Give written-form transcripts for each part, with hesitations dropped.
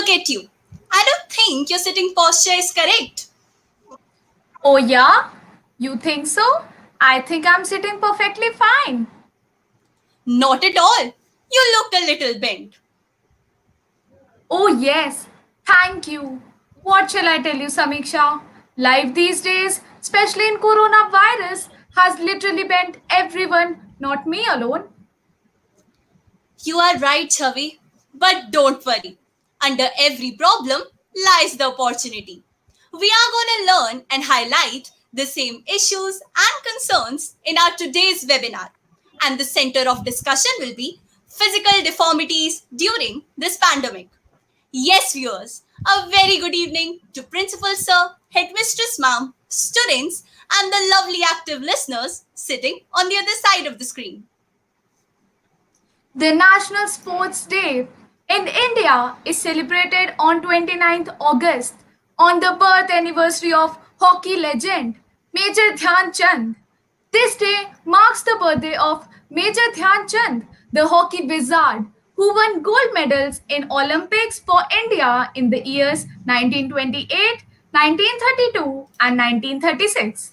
Look at you. I don't think your sitting posture is correct. Oh, yeah? You think so? I think I'm sitting perfectly fine. Not at all. You look a little bent. Oh, yes. Thank you. What shall I tell you, Samiksha? Life these days, especially in coronavirus, has literally bent everyone, not me alone. You are right, Chavi. But don't worry. Under every problem lies the opportunity. We are going to learn and highlight the same issues and concerns in our today's webinar. And the center of discussion will be physical deformities during this pandemic. Yes, viewers, a very good evening to Principal Sir, Headmistress Ma'am, students, and the lovely active listeners sitting on the other side of the screen. The National Sports Day in India is celebrated on 29th August on the birth anniversary of hockey legend Major Dhyan Chand. This day marks the birthday of Major Dhyan Chand, the hockey wizard who won gold medals in Olympics for India in the years 1928, 1932 and 1936.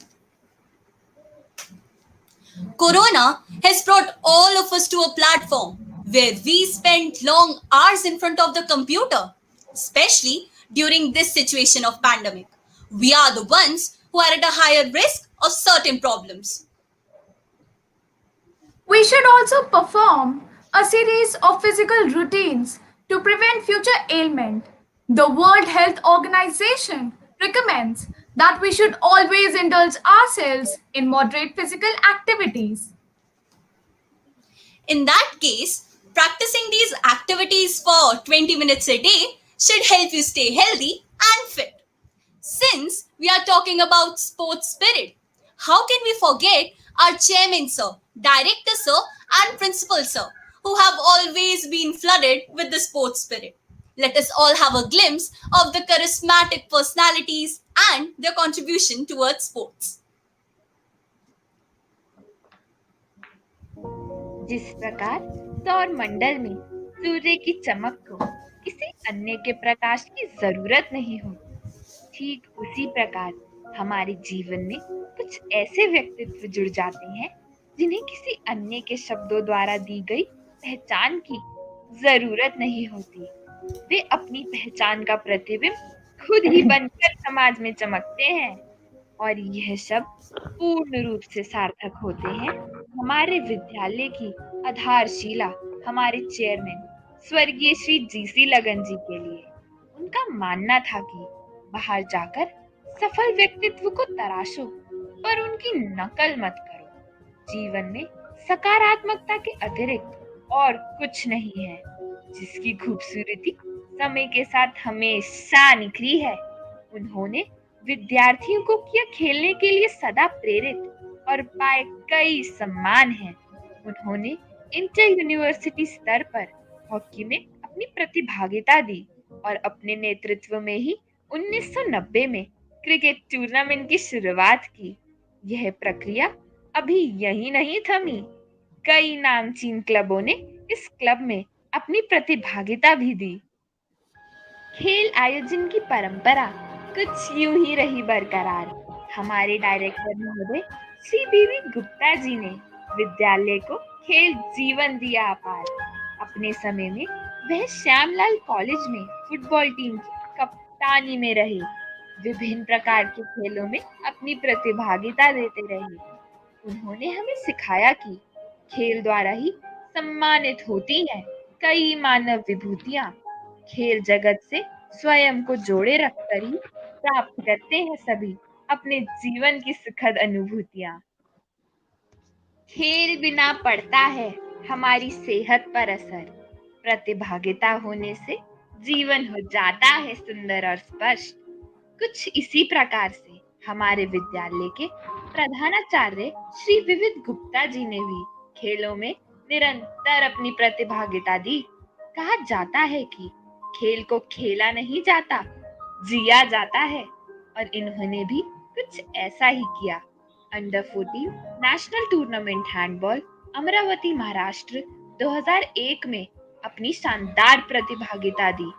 Corona has brought all of us to a platform where we spend long hours in front of the computer, especially during this situation of pandemic. We are the ones who are at a higher risk of certain problems. We should also perform a series of physical routines to prevent future ailment. The World Health Organization recommends that we should always indulge ourselves in moderate physical activities. In that case, practicing these activities for 20 minutes a day should help you stay healthy and fit. Since we are talking about sports spirit, how can we forget our chairman sir, director sir, and principal sir, who have always been flooded with the sports spirit? Let us all have a glimpse of the charismatic personalities and their contribution towards sports. जिस प्रकार सौर मंडल में सूर्य की चमक को किसी अन्य के प्रकाश की जरूरत नहीं होती, ठीक उसी प्रकार हमारे जीवन में कुछ ऐसे व्यक्तित्व जुड़ जाते हैं जिन्हें किसी अन्य के शब्दों द्वारा दी गई पहचान की जरूरत नहीं होती। वे अपनी पहचान का प्रतिबिंब खुद ही बनकर समाज में चमकते हैं और यह शब्द पूर्ण रूप से सार्थक होते हैं हमारे विद्यालय की आधारशिला, हमारे चेयरमैन स्वर्गीय श्री जीसी लगन जी के लिए। उनका मानना था कि बाहर जाकर सफल व्यक्तित्व को तराशो पर उनकी नकल मत करो। जीवन में सकारात्मकता के अतिरिक्त और कुछ नहीं है जिसकी खूबसूरती समय के साथ हमेशा निखरी है। उन्होंने विद्यार्थियों को किया खेलने के लिए सदा प्रेरित और पाए कई सम्मान हैं। उन्होंने इंटर यूनिवर्सिटी स्तर पर हॉकी में अपनी प्रतिभागिता दी और अपने नेतृत्व में ही 1990 में क्रिकेट टूर्नामेंट की शुरुआत की। यह प्रक्रिया अभी यही नहीं थमी, कई नामचीन क्लबों ने इस क्लब में अपनी प्रतिभागिता भी दी। खेल आयोजन की परंपरा कुछ यूं ही रही बरकरार। हमारे डायरेक्टर महोदय श्री बीवी गुप्ता जी ने विद्यालय को खेल जीवन दिया अपार। अपने समय में वह श्यामलाल कॉलेज में फुटबॉल टीम की कप्तानी में रहे। विभिन्न प्रकार के खेलों में अपनी प्रतिभागिता देते रहे। उन्होंने हमें सिखाया कि खेल द्वारा ही सम्मानित होती हैं कई मानव विभूतियां। खेल जगत से स्वयं को जोड़े रखकर ही प्राप्त करते हैं सभी अपने जीवन की सुखद अनुभूतियां। खेल बिना पड़ता है हमारी सेहत पर असर। प्रतिभागिता होने से जीवन हो जाता है सुंदर और स्पष्ट। कुछ इसी प्रकार से हमारे विद्यालय के प्रधानाचार्य श्री विविध गुप्ता जी ने भी खेलों में निरंतर अपनी प्रतिभागिता दी। कहा जाता है कि खेल को खेला नहीं जाता, जिया जाता है और इन्होंने भी कुछ ऐसा ही किया। Under 14 national tournament handball Amravati Maharashtra 2001 में अपनी शानदार प्रतिभागिता दी।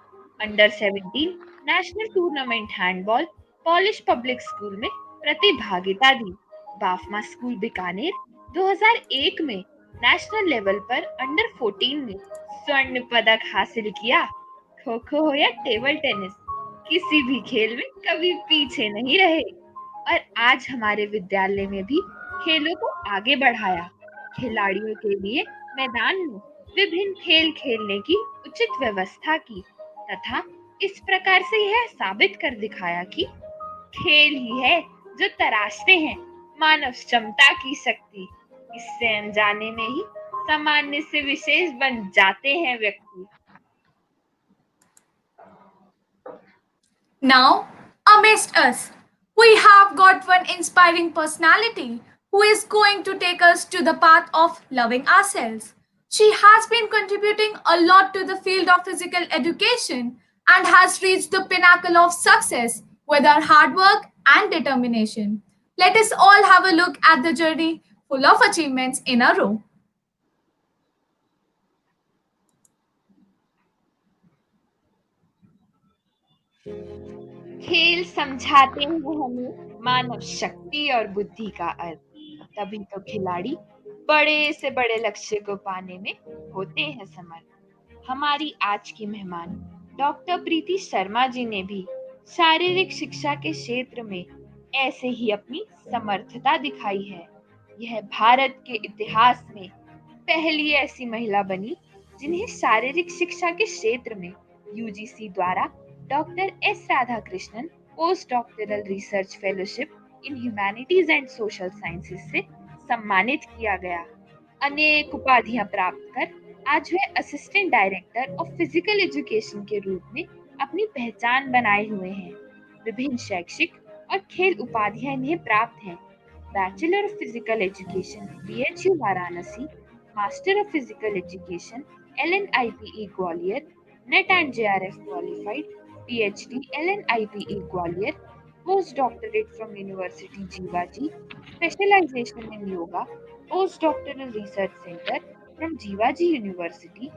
Under 17 national tournament handball Polish public school में प्रतिभागिता दी। बाफमा स्कूल बीकानेर 2001 में नेशनल लेवल पर अंडर 14 में स्वर्ण पदक हासिल किया। खो खो हो या टेबल टेनिस, किसी भी खेल में कभी पीछे नहीं रहे। और आज हमारे विद्यालय में भी खेलों को आगे बढ़ाया। खिलाड़ियों के लिए मैदान में विभिन्न खेल खेलने की उचित व्यवस्था की तथा इस प्रकार से यह साबित कर दिखाया कि खेल ही है जो तराशते हैं मानव क्षमता की शक्ति। इससे अनजाने में ही सामान्य से विशेष बन जाते हैं व्यक्ति। Now, amidst us, we have got one inspiring personality who is going to take us to the path of loving ourselves. She has been contributing a lot to the field of physical education and has reached the pinnacle of success with her hard work and determination. Let us all have a look at the journey full of achievements in a row. खेल समझाते हैं हमें मानव शक्ति और बुद्धि का अर्थ। तभी तो खिलाड़ी बड़े से बड़े लक्ष्य को पाने में होते हैं समर्थ। हमारी आज की मेहमान डॉक्टर प्रीति शर्मा जी ने भी शारीरिक शिक्षा के क्षेत्र में ऐसे ही अपनी समर्थता दिखाई है। यह भारत के इतिहास में पहली ऐसी महिला बनी जिन्हें शारीरिक शिक्षा के क्षेत्र में यूजीसी द्वारा doctor S Radhakrishnan post doctoral research fellowship in humanities and social sciences से सम्मानित किया गया। अनेक उपाधियां प्राप्त कर आज वह assistant director of physical education के रूप में अपनी पहचान बनाए हुए हैं। विभिन्न शैक्षिक और खेल उपाधियां इन्हें प्राप्त हैं। Bachelor of physical education BHU Varanasi, master of physical education LNIPE Gwalior, NET and JRF qualified, PhD LNIPE Gwalior, post doctorate from university Jiwaji, specialisation in yoga, post doctoral research centre from Jiwaji university,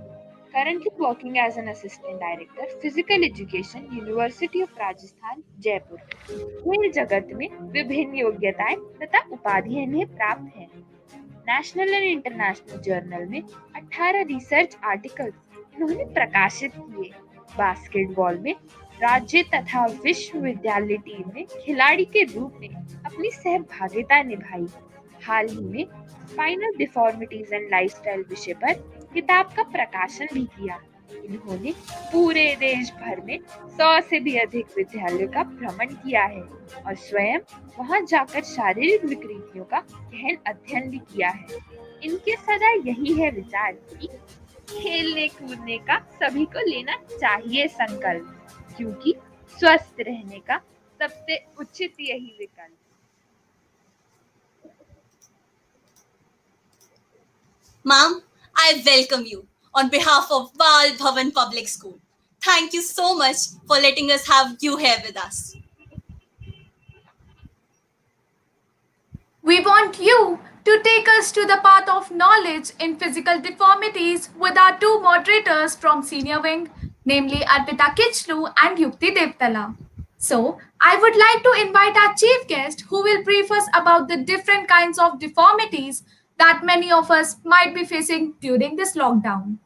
currently working as an assistant director physical education university of Rajasthan Jaipur. खेल जगत में विभिन्न योग्यताएं तथा उपाधियां इन्हें प्राप्त हैं। National and international journal में 18 रिसर्च आर्टिकल्स इन्होंने प्रकाशित किए। बास्केटबॉल में राज्य तथा विश्वविद्यालय टीम में खिलाड़ी के रूप में अपनी सहभागिता निभाई। हाल ही में स्पाइनल डिफॉर्मिटीज एंड लाइफस्टाइल विषय पर किताब का प्रकाशन भी किया। इन्होंने पूरे देश भर में 100 से भी अधिक विद्यालयों का भ्रमण किया है और स्वयं वहां जाकर शारीरिक विकृतियों का गहन अध्ययन भी किया है। इनके सदा यही है विचार कि खेलने कूदने का सभी को लेना चाहिए संकल्प, क्योंकि स्वस्थ रहने का सबसे उचित यही विकल्प। Ma'am, I welcome you on behalf of Bal Bhavan Public School. Thank you so much for letting us have you here with us. We want you to take us to the path of knowledge in physical deformities with our two moderators from senior wing, namely Arpita Kichlu and Yukti Devtala. So, I would like to invite our chief guest who will brief us about the different kinds of deformities that many of us might be facing during this lockdown.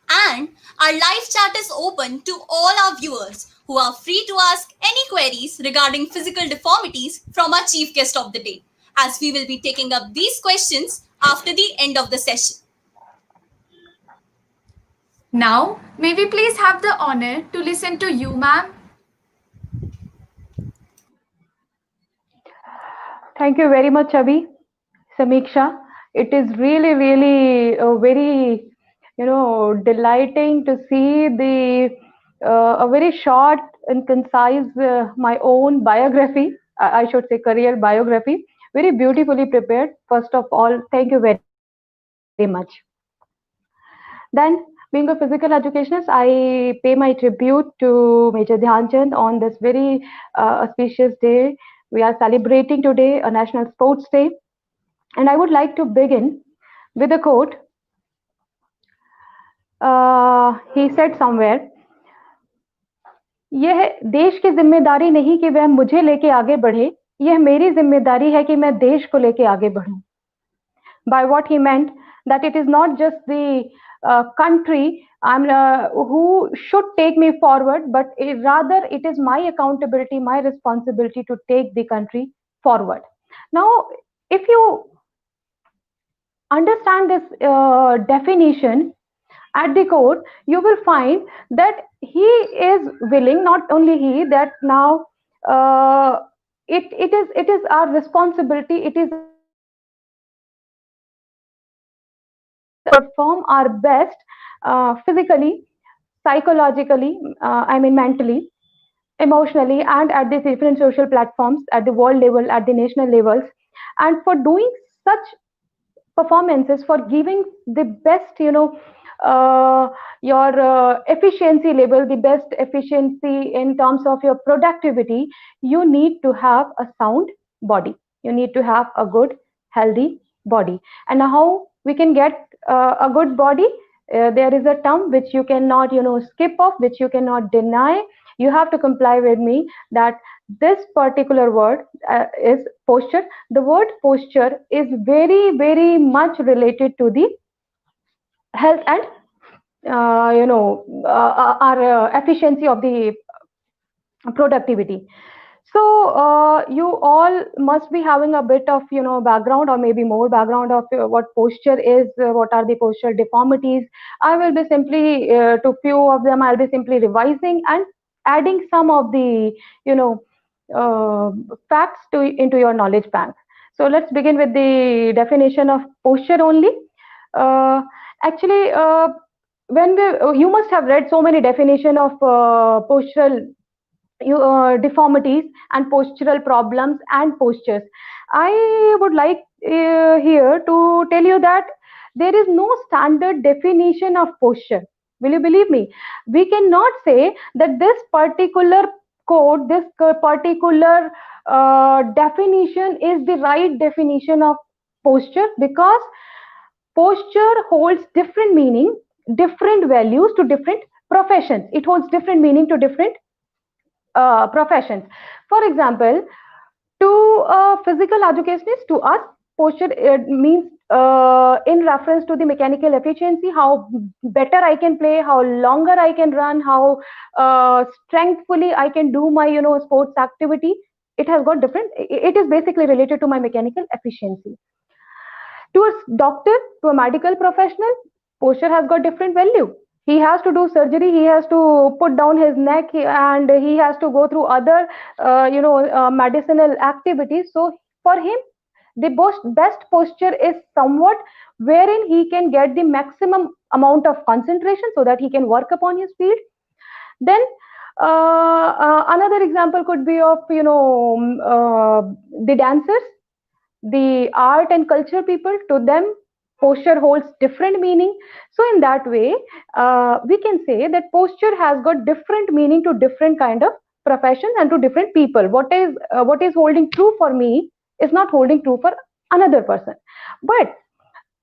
And our live chat is open to all our viewers who are free to ask any queries regarding physical deformities from our chief guest of the day, as we will be taking up these questions after the end of the session. Now, may we please have the honor to listen to you, ma'am? Thank you very much, Abhi. Samiksha. It is really very, delighting to see the a very short and concise my own biography. I should say career biography, very beautifully prepared. First of all, thank you very much. Then, being a physical educationist, I pay my tribute to Major Dhyan Chand on this very auspicious day. We are celebrating today a National Sports Day. And I would like to begin with a quote. he said somewhere, यह देश की जिम्मेदारी नहीं कि वह मुझे लेके आगे बढ़े, यह मेरी जिम्मेदारी है कि मैं देश को लेके आगे बढ़ूं. By what he meant that it is not just the country who should take me forward, but rather it is my accountability, my responsibility to take the country forward. Now, if you understand this definition at the core, you will find that he is willing, not only he, that now uh, it is our responsibility, it is our perform our best physically, psychologically, I mean mentally, emotionally, and at the different social platforms, at the world level, at the national levels, and for doing such performances, for giving the best, your efficiency level, the best efficiency in terms of your productivity, you need to have a sound body, you need to have a good healthy body. And how we can get a good body? There is a term which you cannot skip off, which you cannot deny. You have to comply with me that this particular word is posture. The word posture is very, very much related to the health and our efficiency of the productivity. So you all must be having a bit of background, or maybe more background of what posture is, what are the postural deformities. I will be simply to few of them. I'll be simply revising and adding some of the you know uh, facts to into your knowledge bank. So let's begin with the definition of posture only. Uh, actually, when you must have read so many definition of postural deformities and postural problems and postures. I would like here to tell you that there is no standard definition of posture. Will you believe me? We cannot say that this particular code, this particular definition is the right definition of posture, because posture holds different meaning, different values to different professions. It holds different meaning to different professions. For example, to a physical educationist, to us, posture means in reference to the mechanical efficiency, how better I can play, how longer I can run, how strengthfully I can do my sports activity. It has got different. It is basically related to my mechanical efficiency. To a doctor, to a medical professional, posture has got different value. He has to do surgery, he has to put down his neck, and he has to go through other medicinal activities. So for him, the best posture is somewhat wherein he can get the maximum amount of concentration so that he can work upon his field. Then another example could be of the dancers, the art and culture people. To them, posture holds different meaning. So in that way, we can say that posture has got different meaning to different kind of professions and to different people. What is holding true for me is not holding true for another person. But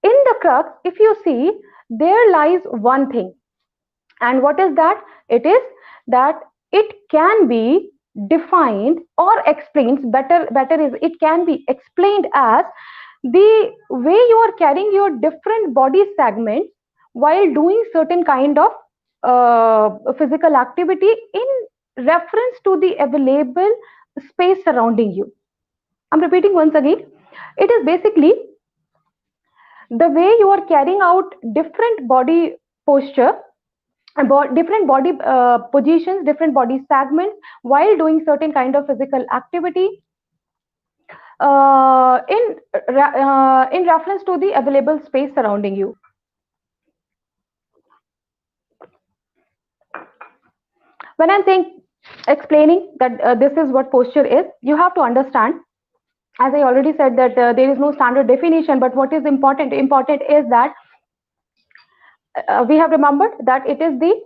in the crux, if you see, there lies one thing. And what is that? It is that it can be defined or explained better is it can be explained as the way you are carrying your different body segments while doing certain kind of physical activity in reference to the available space surrounding you. I'm repeating once again. It is basically the way you are carrying out different body posture about different body positions, different body segments while doing certain kind of physical activity in reference to the available space surrounding you. When I'm saying explaining that this is what posture is, you have to understand. As I already said that there is no standard definition, but what is important is that we have remembered that it is the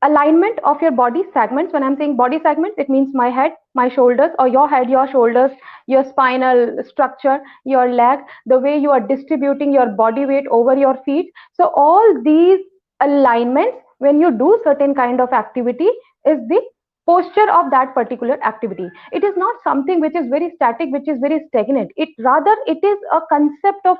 alignment of your body segments. When I'm saying body segments, it means my head, my shoulders, or your head, your shoulders, your spinal structure, your leg, the way you are distributing your body weight over your feet. So all these alignments, when you do certain kind of activity, is the posture of that particular activity. It is not something which is very static, which is very stagnant. It rather, it is a concept of,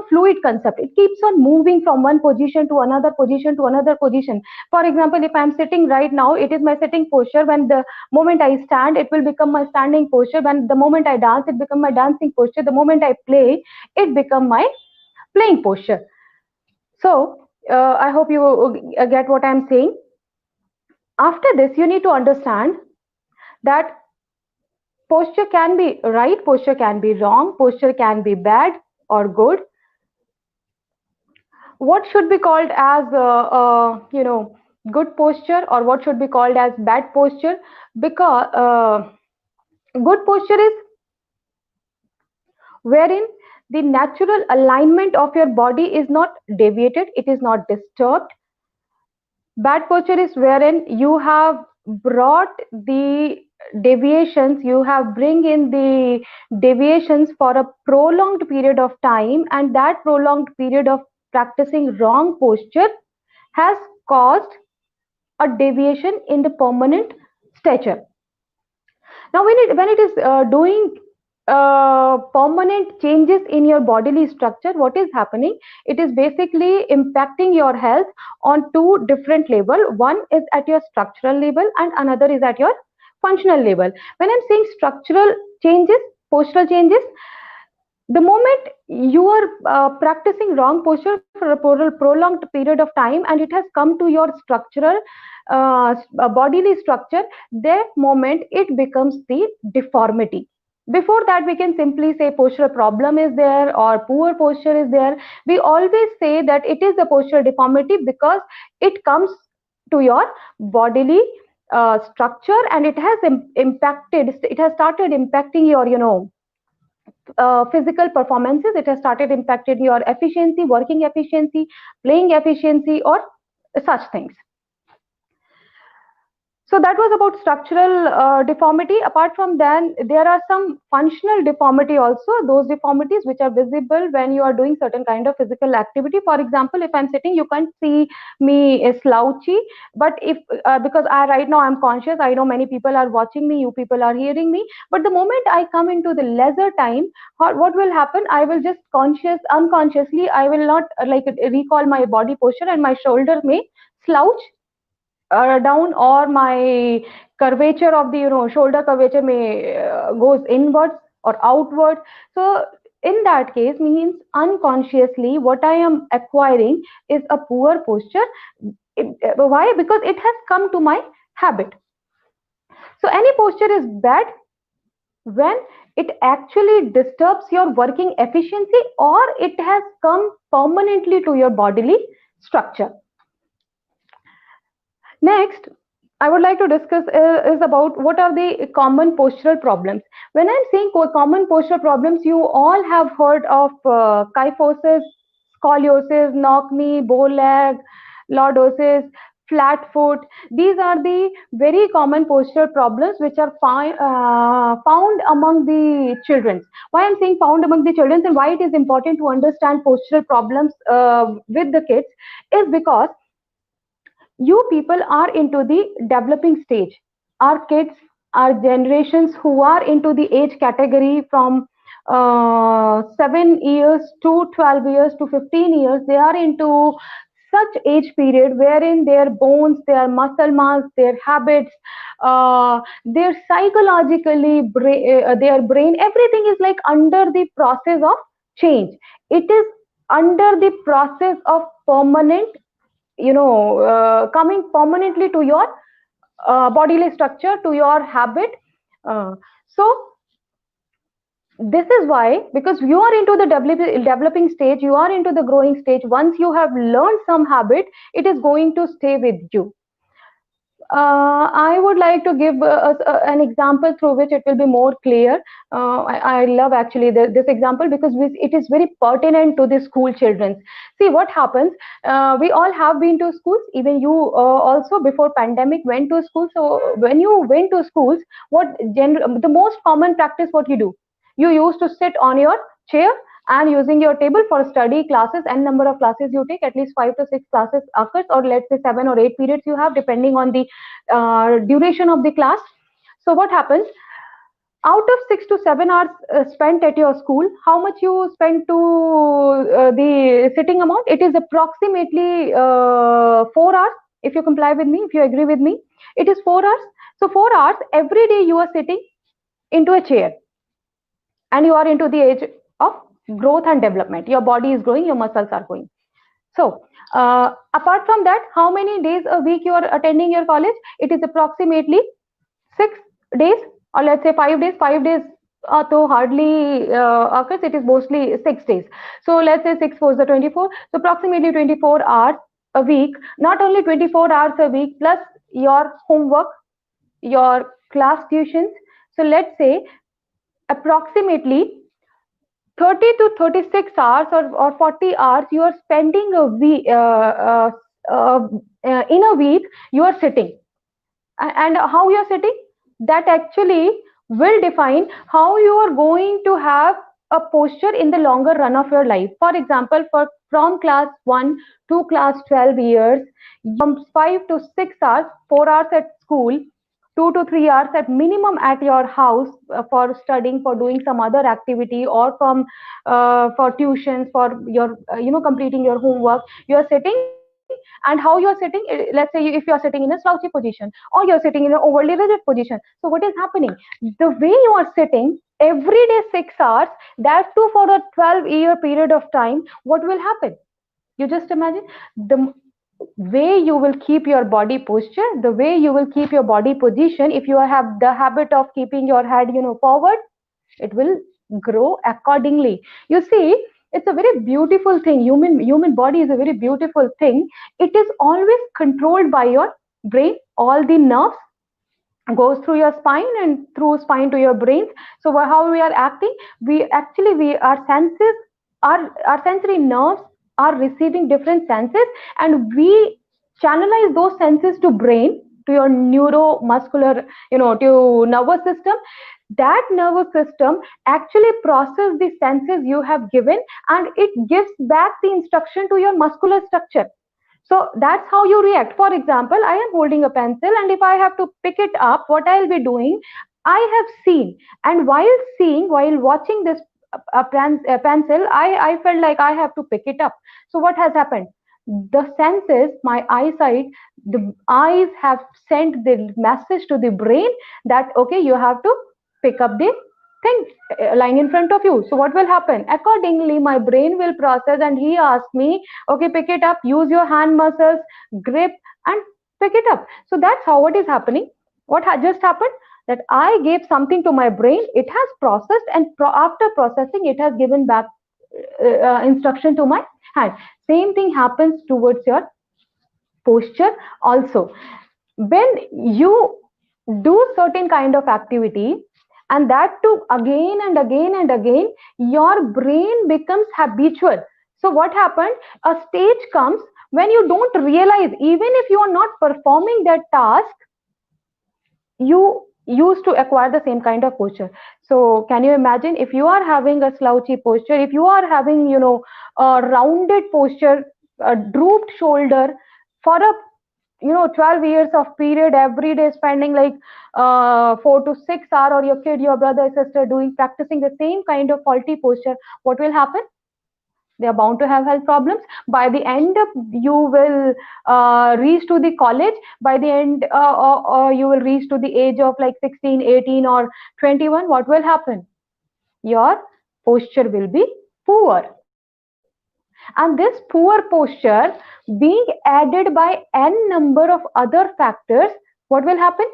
fluid concept. It keeps on moving from one position to another position to another position. For example, if I am sitting right now, it is my sitting posture. When the moment I stand, it will become my standing posture. When the moment I dance, it become my dancing posture. The moment I play, it become my playing posture. So I hope you get what I'm saying. After this, you need to understand that posture can be right, posture can be wrong, posture can be bad or good. What should be called as good posture, or what should be called as bad posture? Because good posture is wherein the natural alignment of your body is not deviated, it is not disturbed. Bad posture is wherein you have brought the deviations, you have bring in the deviations for a prolonged period of time, and that prolonged period of practicing wrong posture has caused a deviation in the permanent stature. Now, when it is doing permanent changes in your bodily structure, what is happening? It is basically impacting your health on two different level. One is at your structural level, and another is at your functional level. When I'm saying structural changes, postural changes, the moment you are practicing wrong posture for a prolonged period of time, and it has come to your structural bodily structure, that moment it becomes the deformity. Before that, we can simply say postural problem is there or poor posture is there. We always say that it is a postural deformity because it comes to your bodily structure, and it has impacted, it has started impacting your physical performances. It has started impacting your efficiency, working efficiency, playing efficiency, or such things. So that was about structural deformity. Apart from that, there are some functional deformity also, those deformities which are visible when you are doing certain kind of physical activity. For example, if I'm sitting, you can't see me slouchy, but if because I right now I'm conscious, I know many people are watching me, you people are hearing me, but the moment I come into the leisure time, what will happen? I will just unconsciously, I will not like recall my body posture, and my shoulder may slouch down, or my curvature of the shoulder curvature may goes inwards or outward. So in that case, means unconsciously what I am acquiring is a poor posture. Why? Because it has come to my habit. So any posture is bad when it actually disturbs your working efficiency, or it has come permanently to your bodily structure. Next, I would like to discuss is about what are the common postural problems. When I'm saying common postural problems, you all have heard of kyphosis, scoliosis, knock knee, bow leg, lordosis, flat foot. These are the very common postural problems which are found among the children. Why I'm saying found among the children, and why it is important to understand postural problems with the kids is because you people are into the developing stage. Our kids, our generations who are into the age category from 7 years to 12 years to 15 years, they are into such age period wherein their bones, their muscle mass, their habits, their psychologically their brain, everything is like under the process of change. It is under the process of permanent, coming permanently to your bodily structure, to your habit. So this is why, because you are into the developing stage, you are into the growing stage. Once you have learned some habit, it is going to stay with you. I would like to give an example through which it will be more clear. I love actually this example because it is very pertinent to the school children. See what happens. We all have been to schools. Even you also before pandemic went to school. So when you went to schools, the most common practice what you do? You used to sit on your chair and using your table for study classes and number of classes you take, at least 5 to 6 classes occurs, or let's say 7 or 8 periods you have depending on the duration of the class. So what happens, out of 6 to 7 hours spent at your school, how much you spend to the sitting amount? It is approximately 4 hours. If you comply with me, if you agree with me, it is 4 hours. So 4 hours every day you are sitting into a chair, and you are into the age of growth and development. Your body is growing, your muscles are growing. So apart from that, how many days a week you are attending your college? It is approximately 6 days, or let's say 5 days. 5 days so hardly occurs. It is mostly 6 days. So let's say 6 4 is the 24. So approximately 24 hours a week. Not only 24 hours a week plus your homework, your class tuitions. So let's say approximately 30 to 36 hours, or 40 hours you are spending a week, in a week you are sitting. And how you are sitting, that actually will define how you are going to have a posture in the longer run of your life. For example, from class 1 to class 12 years, from 5 to 6 hours, 4 hours at school, 2 to 3 hours at minimum at your house, for studying, for doing some other activity, or from for tuitions, for your completing your homework. You are sitting, and how you are sitting, let's say if you are sitting in a slouchy position, or you are sitting in an overly rigid position. So what is happening, the way you are sitting every day 6 hours, that too for a 12-year period of time, what will happen? You just imagine the way you will keep your body posture, the way you will keep your body position. If you have the habit of keeping your head forward, it will grow accordingly. You see, it's a very beautiful thing. Human body is a very beautiful thing. It is always controlled by your brain. All the nerves goes through your spine and through spine to your brain. So how we are acting, we our senses, our sensory nerves are receiving different senses, and we channelize those senses to brain, to your neuromuscular, to nervous system. That nervous system actually process the senses you have given, and it gives back the instruction to your muscular structure. So that's how you react. For example, I am holding a pencil, and if I have to pick it up, what I'll be doing, I have seen, and while watching this pencil, I felt like I have to pick it up. So what has happened? The senses, my eyesight, the eyes have sent the message to the brain that okay, you have to pick up the thing lying in front of you. So what will happen? Accordingly, my brain will process, and he asks me, okay, pick it up, use your hand muscles, grip, and pick it up. So that's how it is happening. What just happened? That I gave something to my brain, it has processed, and after processing, it has given back instruction to my hand. Same thing happens towards your posture also. When you do certain kind of activity, and that too again and again and again, your brain becomes habitual. So what happened, a stage comes when you don't realize, even if you are not performing that task, you used to acquire the same kind of posture. So can you imagine, if you are having a slouchy posture, if you are having a rounded posture, a drooped shoulder, for a 12 years of period, every day spending like 4 to 6 hour, or your kid, your brother, sister doing practicing the same kind of faulty posture, what will happen? They are bound to have health problems. By the end of, you will reach to the college, by the end, or you will reach to the age of like 16, 18, or 21, what will happen? Your posture will be poor. And this poor posture being added by n number of other factors, what will happen?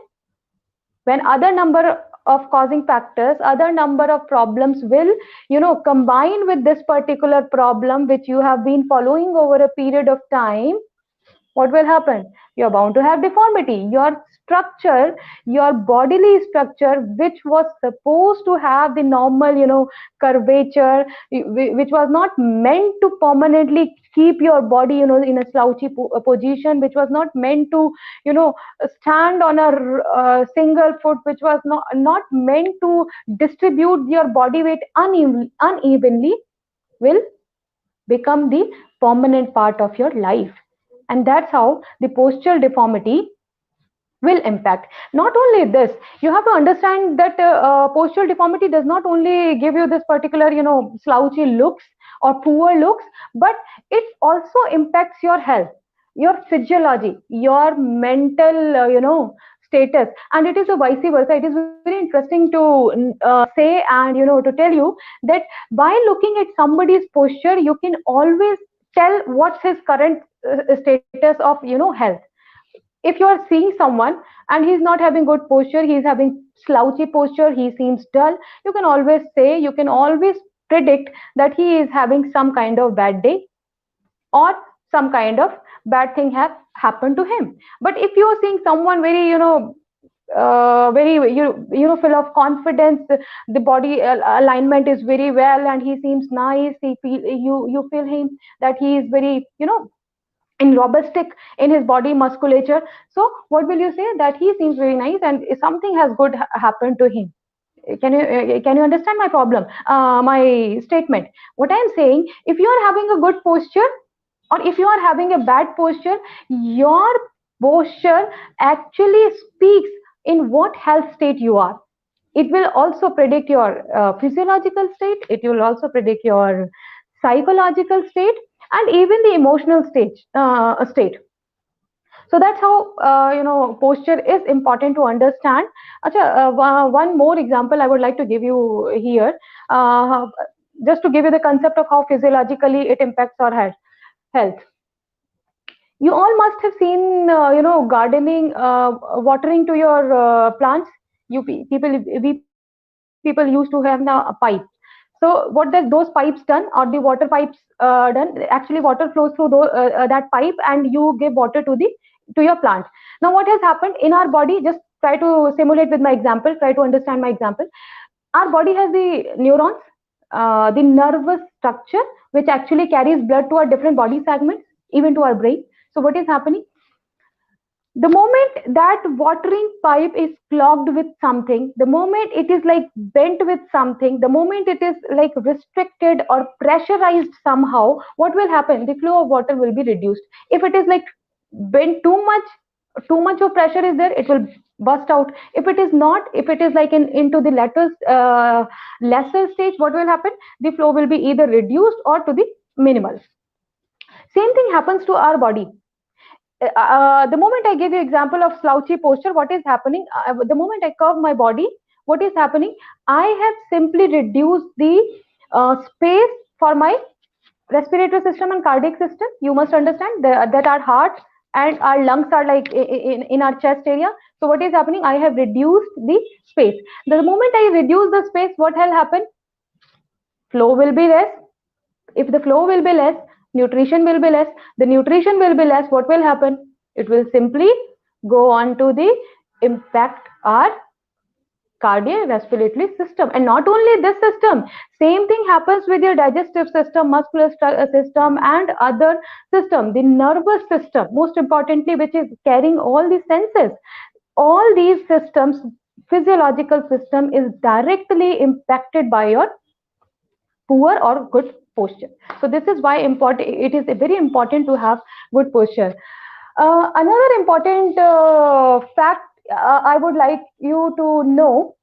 When other number of causing factors, other number of problems will combine with this particular problem which you have been following over a period of time, what will happen? You're bound to have deformity. Your structure, your bodily structure, which was supposed to have the normal, curvature, which was not meant to permanently keep your body, in a slouchy position, which was not meant to, you know, stand on a single foot, which was not meant to distribute your body weight unevenly, will become the permanent part of your life. And that's how the postural deformity will impact. Not only this, you have to understand that postural deformity does not only give you this particular, slouchy looks or poor looks, but it also impacts your health, your physiology, your mental, status. And it is a vice versa. It is very interesting to say, and to tell you that by looking at somebody's posture, you can always tell what's his current status of, health. If you are seeing someone and he's not having good posture, he's having slouchy posture, he seems dull, you can always say, you can always predict that he is having some kind of bad day, or some kind of bad thing have happened to him. But if you are seeing someone very, very, full of confidence, the body alignment is very well, and he seems nice, you feel him that he is very, in robustic in his body musculature. So what will you say? That he seems very nice and something has good happened to him. Can you understand my problem, my statement? What I am saying, if you are having a good posture, or if you are having a bad posture, your posture actually speaks in what health state you are. It will also predict your physiological state, it will also predict your psychological state, and even the emotional state. So that's how, posture is important to understand. Acha, one more example I would like to give you here, uh, just to give you the concept of how physiologically it impacts our health. You all must have seen, gardening, watering to your plants. We people used to have now a pipe. So what does those pipes done, or the water pipes done? Actually, water flows through that pipe, and you give water to your plant. Now, what has happened in our body? Just try to simulate with my example. Try to understand my example. Our body has the neurons, the nervous structure, which actually carries blood to our different body segments, even to our brain. So, what is happening? The moment that watering pipe is clogged with something, the moment it is like bent with something, the moment it is like restricted or pressurized somehow, what will happen? The flow of water will be reduced. If it is like bent too much of pressure is there, it will burst out. If it is not, if it is like into the lesser stage, what will happen? The flow will be either reduced or to the minimal. Same thing happens to our body. The moment I give you example of slouchy posture, what is happening? The moment I curve my body, what is happening? I have simply reduced the space for my respiratory system and cardiac system. You must understand that our heart and our lungs are like in our chest area. So what is happening? I have reduced the space. The moment I reduce the space, what will happen? Flow will be less. If the flow will be less, nutrition will be less. The nutrition will be less. What will happen? It will simply go on to the impact our cardiorespiratory system. And not only this system, same thing happens with your digestive system, muscular system, and other system. The nervous system, most importantly, which is carrying all the senses. All these systems, physiological system, is directly impacted by your poor or good posture. So this is why important, it is very important to have good posture. Another important fact I would like you to know,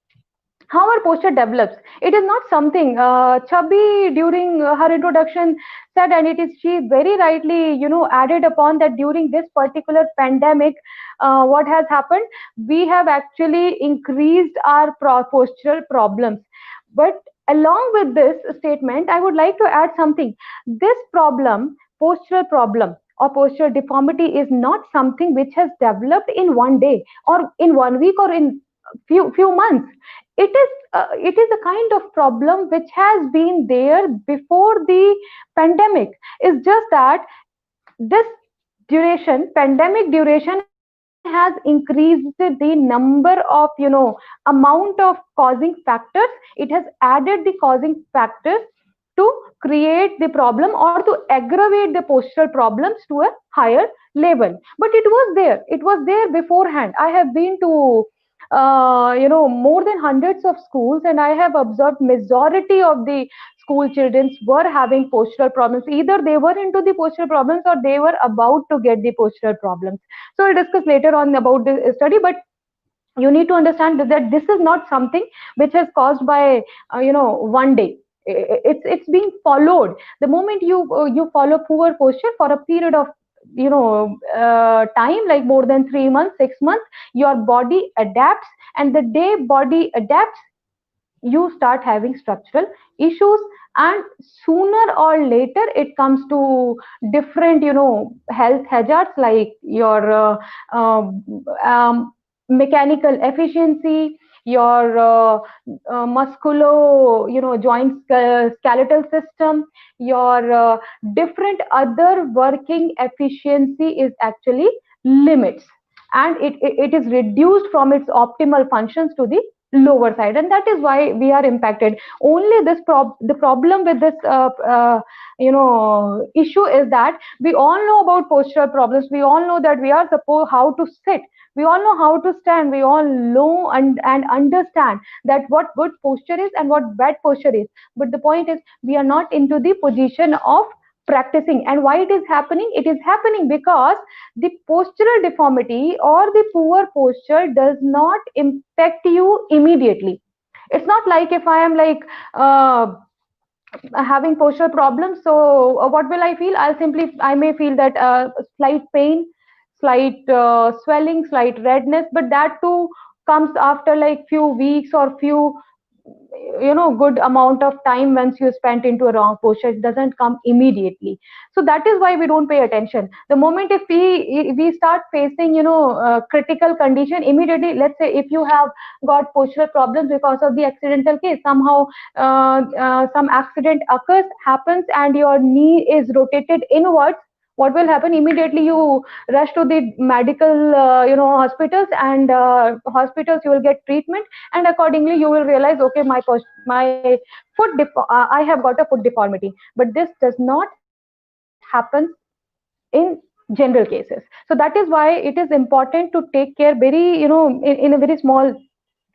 how our posture develops. It is not something Chubby during her introduction said, and it is she very rightly added upon that during this particular pandemic, what has happened? We have actually increased our postural problems. But along with this statement, I would like to add something. This problem, postural problem or postural deformity, is not something which has developed in one day or in 1 week or in few months. It is a kind of problem which has been there before the pandemic. It's just that this pandemic duration has increased the number of, amount of causing factors. It has added the causing factors to create the problem or to aggravate the postural problems to a higher level. But it was there beforehand. I have been to more than hundreds of schools, and I have observed majority of the school children were having postural problems. Either they were into the postural problems or they were about to get the postural problems. So we'll discuss later on about the study, but you need to understand that this is not something which is caused by one day. It's being followed. The moment you follow poor posture for a period of time, like more than 3 months, 6 months, your body adapts, and the day body adapts, you start having structural issues, and sooner or later it comes to different health hazards, like your mechanical efficiency, your musculo joint skeletal system, your different other working efficiency is actually limits, and it is reduced from its optimal functions to the lower side, and that is why we are impacted. Only the problem with this issue is that we all know about postural problems. We all know that we are supposed how to sit, we all know how to stand, we all know and understand that what good posture is and what bad posture is. But the point is, we are not into the position of practicing. And why it is happening? It is happening because the postural deformity or the poor posture does not impact you immediately. It's not like if I am like having postural problems, so what will I feel? I may feel that slight pain, slight swelling, slight redness, but that too comes after like few weeks or few good amount of time. Once you spent into a wrong posture, it doesn't come immediately. So that is why we don't pay attention. The moment if we start facing critical condition, immediately, let's say if you have got postural problems because of the accidental case, somehow some accident occurs, happens, and your knee is rotated inwards, what will happen? Immediately you rush to the medical hospitals, and hospitals you will get treatment, and accordingly you will realize, okay, my I have got a foot deformity. But this does not happen in general cases. So that is why it is important to take care very in a very small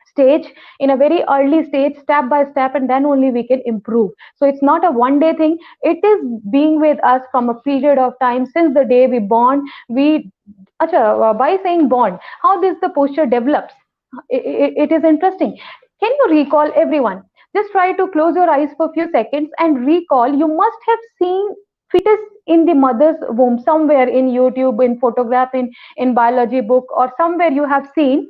stage, in a very early stage, step by step, and then only we can improve. So it's not a one day thing. It is being with us from a period of time, since the day we born. We by saying born, how this the posture develops, it is interesting. Can you recall, everyone, just try to close your eyes for a few seconds and recall. You must have seen fetus in the mother's womb somewhere, in YouTube, in photograph, in biology book, or somewhere you have seen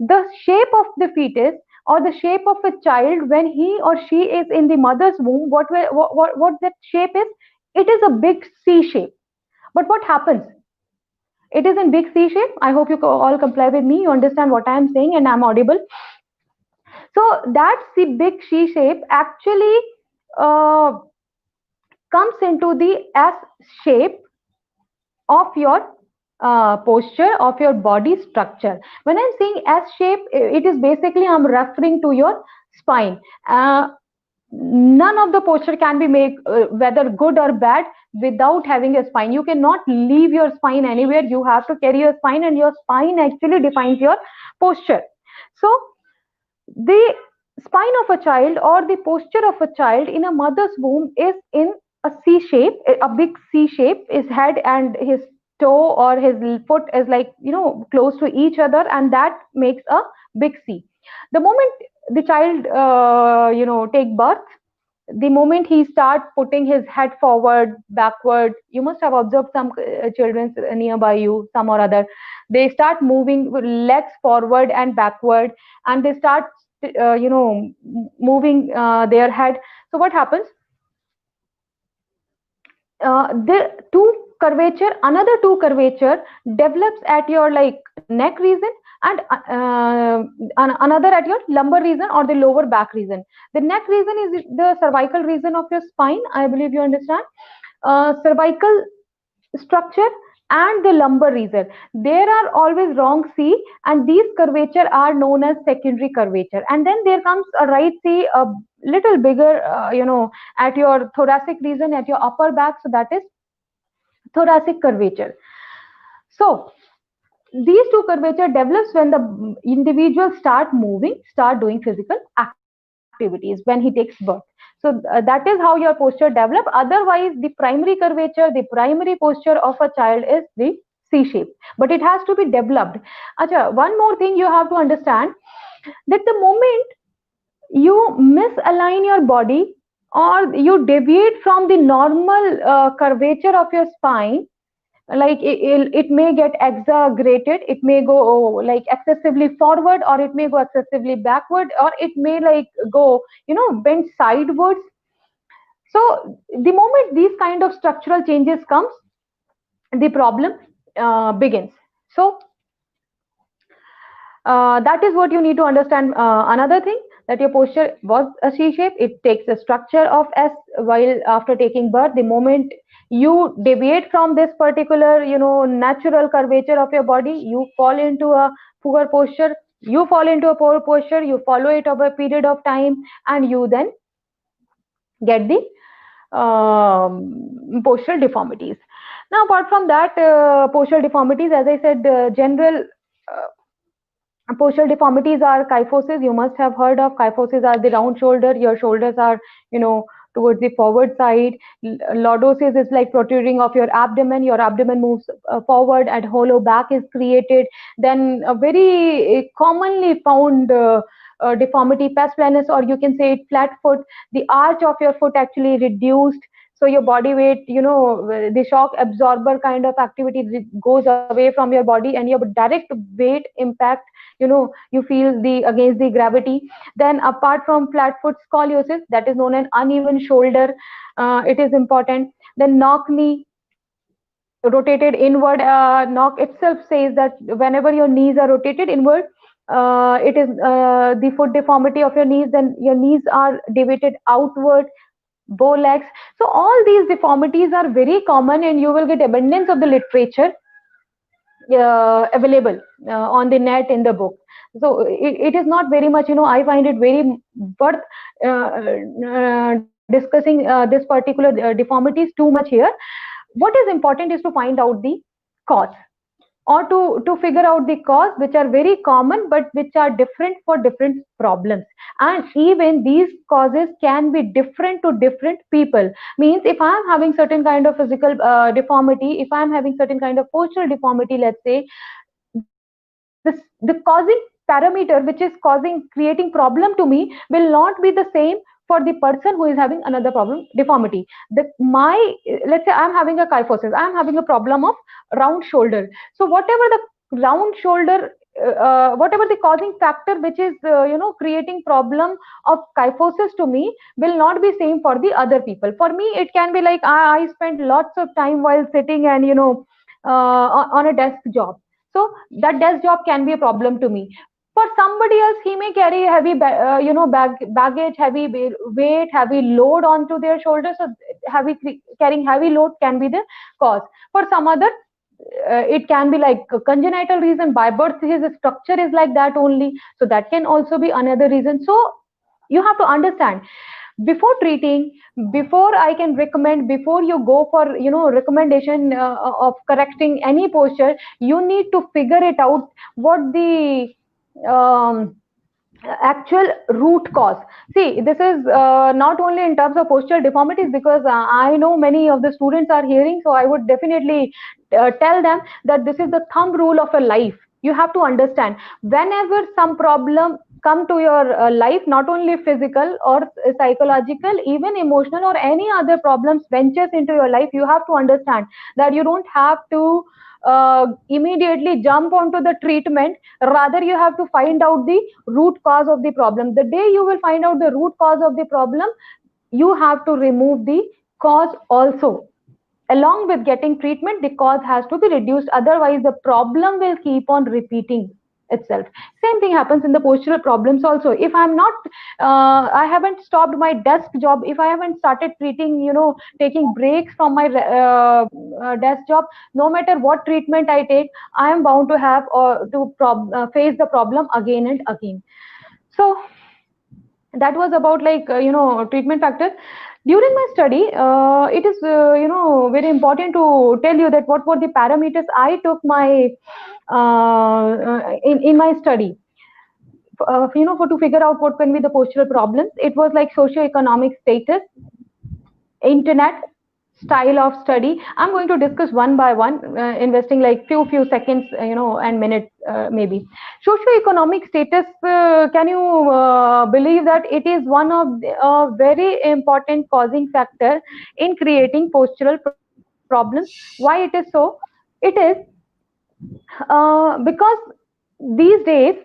the shape of the fetus or the shape of a child when he or she is in the mother's womb. What that shape is? It is a big C shape. But what happens? It is in big C shape. I hope you all comply with me. You understand what I am saying and I'm audible. So that C big C shape actually uh, comes into the S shape of your posture, of your body structure. When I'm saying S shape, it is basically I'm referring to your spine. None of the posture can be made, whether good or bad, without having a spine. You cannot leave your spine anywhere. You have to carry your spine, and your spine actually defines your posture. So the spine of a child or the posture of a child in a mother's womb is in a C shape, a big C shape. His head and his toe or his foot is like close to each other, and that makes a big C. The moment the child take birth, the moment he start putting his head forward, backward, you must have observed some children nearby you, some or other, they start moving with legs forward and backward, and they start moving their head. So what happens? The two curvature, another two curvature develops at your like neck region, and another at your lumbar region or the lower back region. The neck region is the cervical region of your spine. I believe you understand. Cervical structure and the lumbar region. There are always wrong C, and these curvature are known as secondary curvature. And then there comes a right C, a little bigger, at your thoracic region, at your upper back. So that is thoracic curvature. So these two curvature develops when the individual start moving, start doing physical activities when he takes birth. So that is how your posture develop. Otherwise, the primary curvature, the primary posture of a child is the C shape, but it has to be developed. Acha, one more thing you have to understand, that the moment you misalign your body or you deviate from the normal curvature of your spine, like it may get exaggerated, it may go like excessively forward, or it may go excessively backward, or it may like go bend sidewards. So the moment these kind of structural changes comes, the problem begins. So that is what you need to understand. Another thing, that your posture was a C shape, it takes a structure of S. While after taking birth, the moment you deviate from this particular natural curvature of your body, you fall into a poor posture. You fall into a poor posture, you follow it over a period of time, and you then get the postural deformities. Now, apart from that, postural deformities, as I said, general postural deformities are kyphosis. You must have heard of kyphosis. Are the round shoulder. Your shoulders are, towards the forward side. Lordosis is like protruding of your abdomen. Your abdomen moves forward, and hollow back is created. Then a very commonly found deformity, pes planus, or you can say it flat foot. The arch of your foot actually reduced. So your body weight, the shock absorber kind of activity goes away from your body, and your direct weight impact, you feel the against the gravity. Then apart from flat foot, scoliosis, that is known as uneven shoulder, it is important. Then knock knee, rotated inward. Knock itself says that whenever your knees are rotated inward, it is the foot deformity of your knees, then your knees are deviated outward. Bow legs. So all these deformities are very common, and you will get abundance of the literature available on the net in the book. So it is not very much, I find it very worth discussing this particular deformities too much here. What is important is to find out the cause, or to figure out the cause, which are very common but which are different for different problems. And even these causes can be different to different people. Means if I am having certain kind of physical deformity, if I am having certain kind of postural deformity, let's say, the causing parameter which is creating problem to me will not be the same for the person who is having another problem deformity. Let's say I'm having a kyphosis, I'm having a problem of round shoulder. So whatever the round shoulder, whatever the causing factor which is creating problem of kyphosis to me will not be same for the other people. For me it can be like I spend lots of time while sitting and on a desk job. So that desk job can be a problem to me. For somebody else, he may carry heavy baggage, heavy weight, heavy load onto their shoulders. So carrying heavy load can be the cause. For some other, it can be like a congenital reason. By birth his structure is like that only, so that can also be another reason. So you have to understand before treating, before I can recommend, before you go for recommendation of correcting any posture, you need to figure it out, what the um, actual root cause. See, this is not only in terms of postural deformities, because I know many of the students are hearing, so I would definitely tell them that this is the thumb rule of a life. You have to understand, whenever some problem come to your life, not only physical or psychological, even emotional or any other problems ventures into your life, you have to understand that you don't have to immediately jump onto the treatment. Rather, you have to find out the root cause of the problem. The day you will find out the root cause of the problem, you have to remove the cause also. Along with getting treatment, the cause has to be reduced, otherwise the problem will keep on repeating itself. Same thing happens in the postural problems also. If I'm not I haven't stopped my desk job, if I haven't started treating, taking breaks from my desk job, no matter what treatment I take, I am bound to have or to face the problem again and again. So that was about like treatment factors during my study. It is very important to tell you that what were the parameters I took my in my study, for to figure out what can be the postural problems. It was like socioeconomic status, internet, style of study. I'm going to discuss one by one, investing like few seconds, and minutes, maybe. Socioeconomic status, can you believe that it is one of the very important causing factor in creating postural problems? Why it is so? It is because these days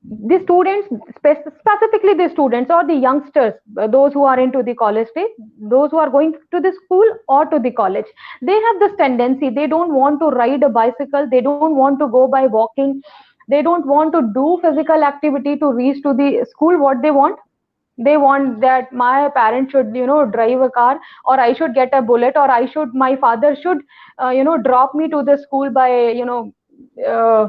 the students, specifically the students or the youngsters, those who are into the college stage, those who are going to the school or to the college, they have this tendency, they don't want to ride a bicycle, they don't want to go by walking, they don't want to do physical activity to reach to the school. What they want, they want that my parents should drive a car, or I should get a bullet, or I should, my father should drop me to the school by uh,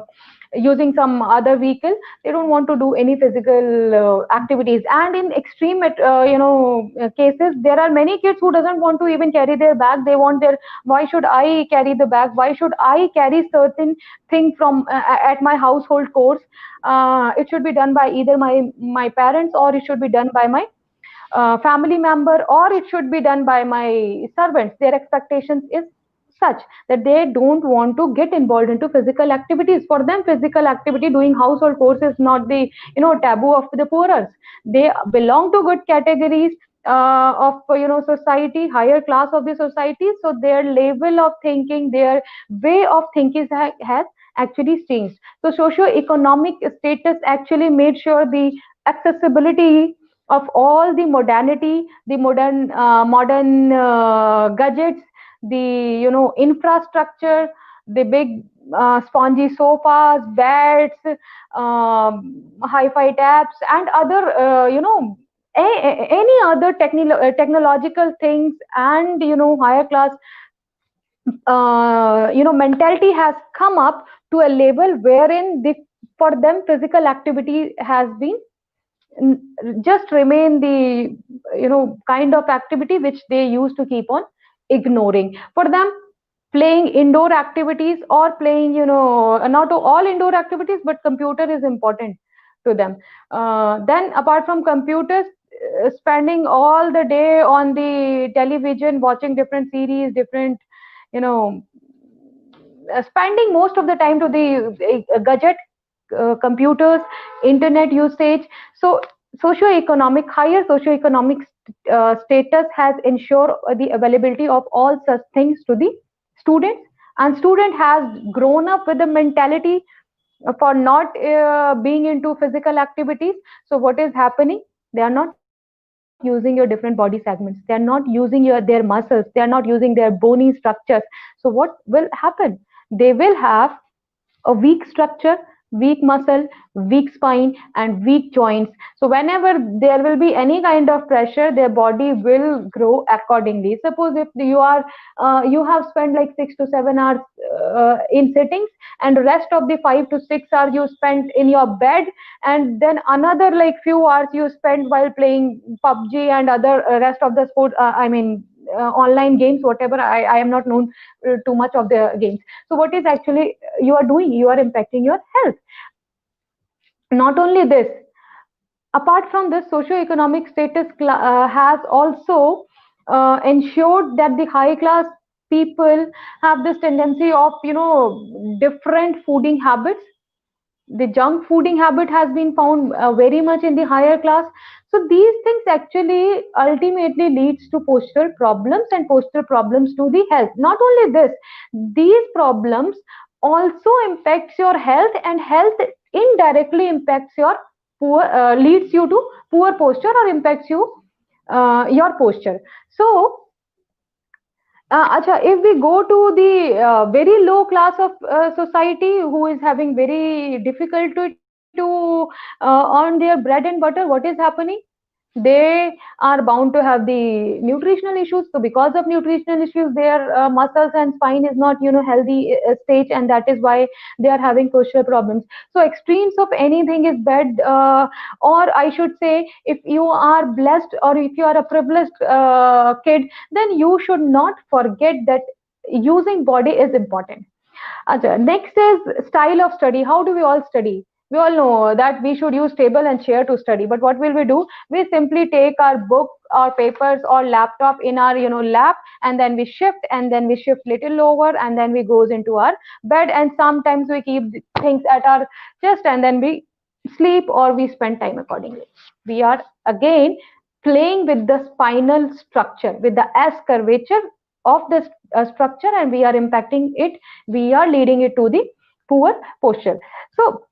using some other vehicle. They don't want to do any physical activities. And in extreme cases, there are many kids who doesn't want to even carry their bag. They want their, why should I carry the bag, why should I carry certain thing from at my household course? It should be done by either my parents, or it should be done by my family member, or it should be done by my servants. Their expectations is such that they don't want to get involved into physical activities. For them, physical activity, doing household chores, is not the taboo of the poorers. They belong to good categories of society, higher class of the society. So their level of thinking, their way of thinking has actually changed. So socio-economic status actually made sure the accessibility of all the modernity, the modern gadgets, the infrastructure, the big spongy sofas, beds, hi-fi taps, and other any other technological things, and higher class mentality has come up to a level wherein for them physical activity has been just remain the kind of activity which they used to keep on ignoring. For them, playing indoor activities, or playing not all indoor activities, but computer is important to them. Then apart from computers, spending all the day on the television watching different series, different you know spending most of the time to the gadget, computers, internet usage. So socioeconomic, higher socioeconomic status has ensured the availability of all such things to the students, and student has grown up with the mentality for not being into physical activities. So what is happening, they are not using your different body segments, they are not using their muscles, they are not using their bony structures. So what will happen, they will have a weak structure, weak muscle, weak spine, and weak joints. So whenever there will be any kind of pressure, their body will grow accordingly. Suppose if you have spent like 6 to 7 hours in sittings, and rest of the 5 to 6 hours you spent in your bed, and then another like few hours you spent while playing PUBG and other rest of the sport, I mean online games, whatever. I am not known too much of the games. So what is actually you are doing, you are impacting your health. Not only this, apart from this, socioeconomic status has also ensured that the high class people have this tendency of different fooding habits. The junk fooding habit has been found very much in the higher class. So these things actually ultimately leads to postural problems, and postural problems to the health. Not only this, these problems also impacts your health, and health indirectly impacts your poor, leads you to poor posture, or impacts you your posture. So Acha, if we go to the very low class of society who is having very difficulty to earn their bread and butter, what is happening? They are bound to have the nutritional issues. So because of nutritional issues, their muscles and spine is not, healthy stage, and that is why they are having posture problems. So extremes of anything is bad, or I should say, if you are blessed or if you are a privileged kid, then you should not forget that using body is important. Acha, next is style of study. How do we all study? We all know that we should use table and chair to study, but what will we do? We simply take our book or papers or laptop in our lap, and then we shift little lower, and then we goes into our bed, and sometimes we keep things at our chest, and then we sleep or we spend time accordingly. We are again playing with the spinal structure, with the S curvature of the structure, and we are impacting it, we are leading it to the poor posture. So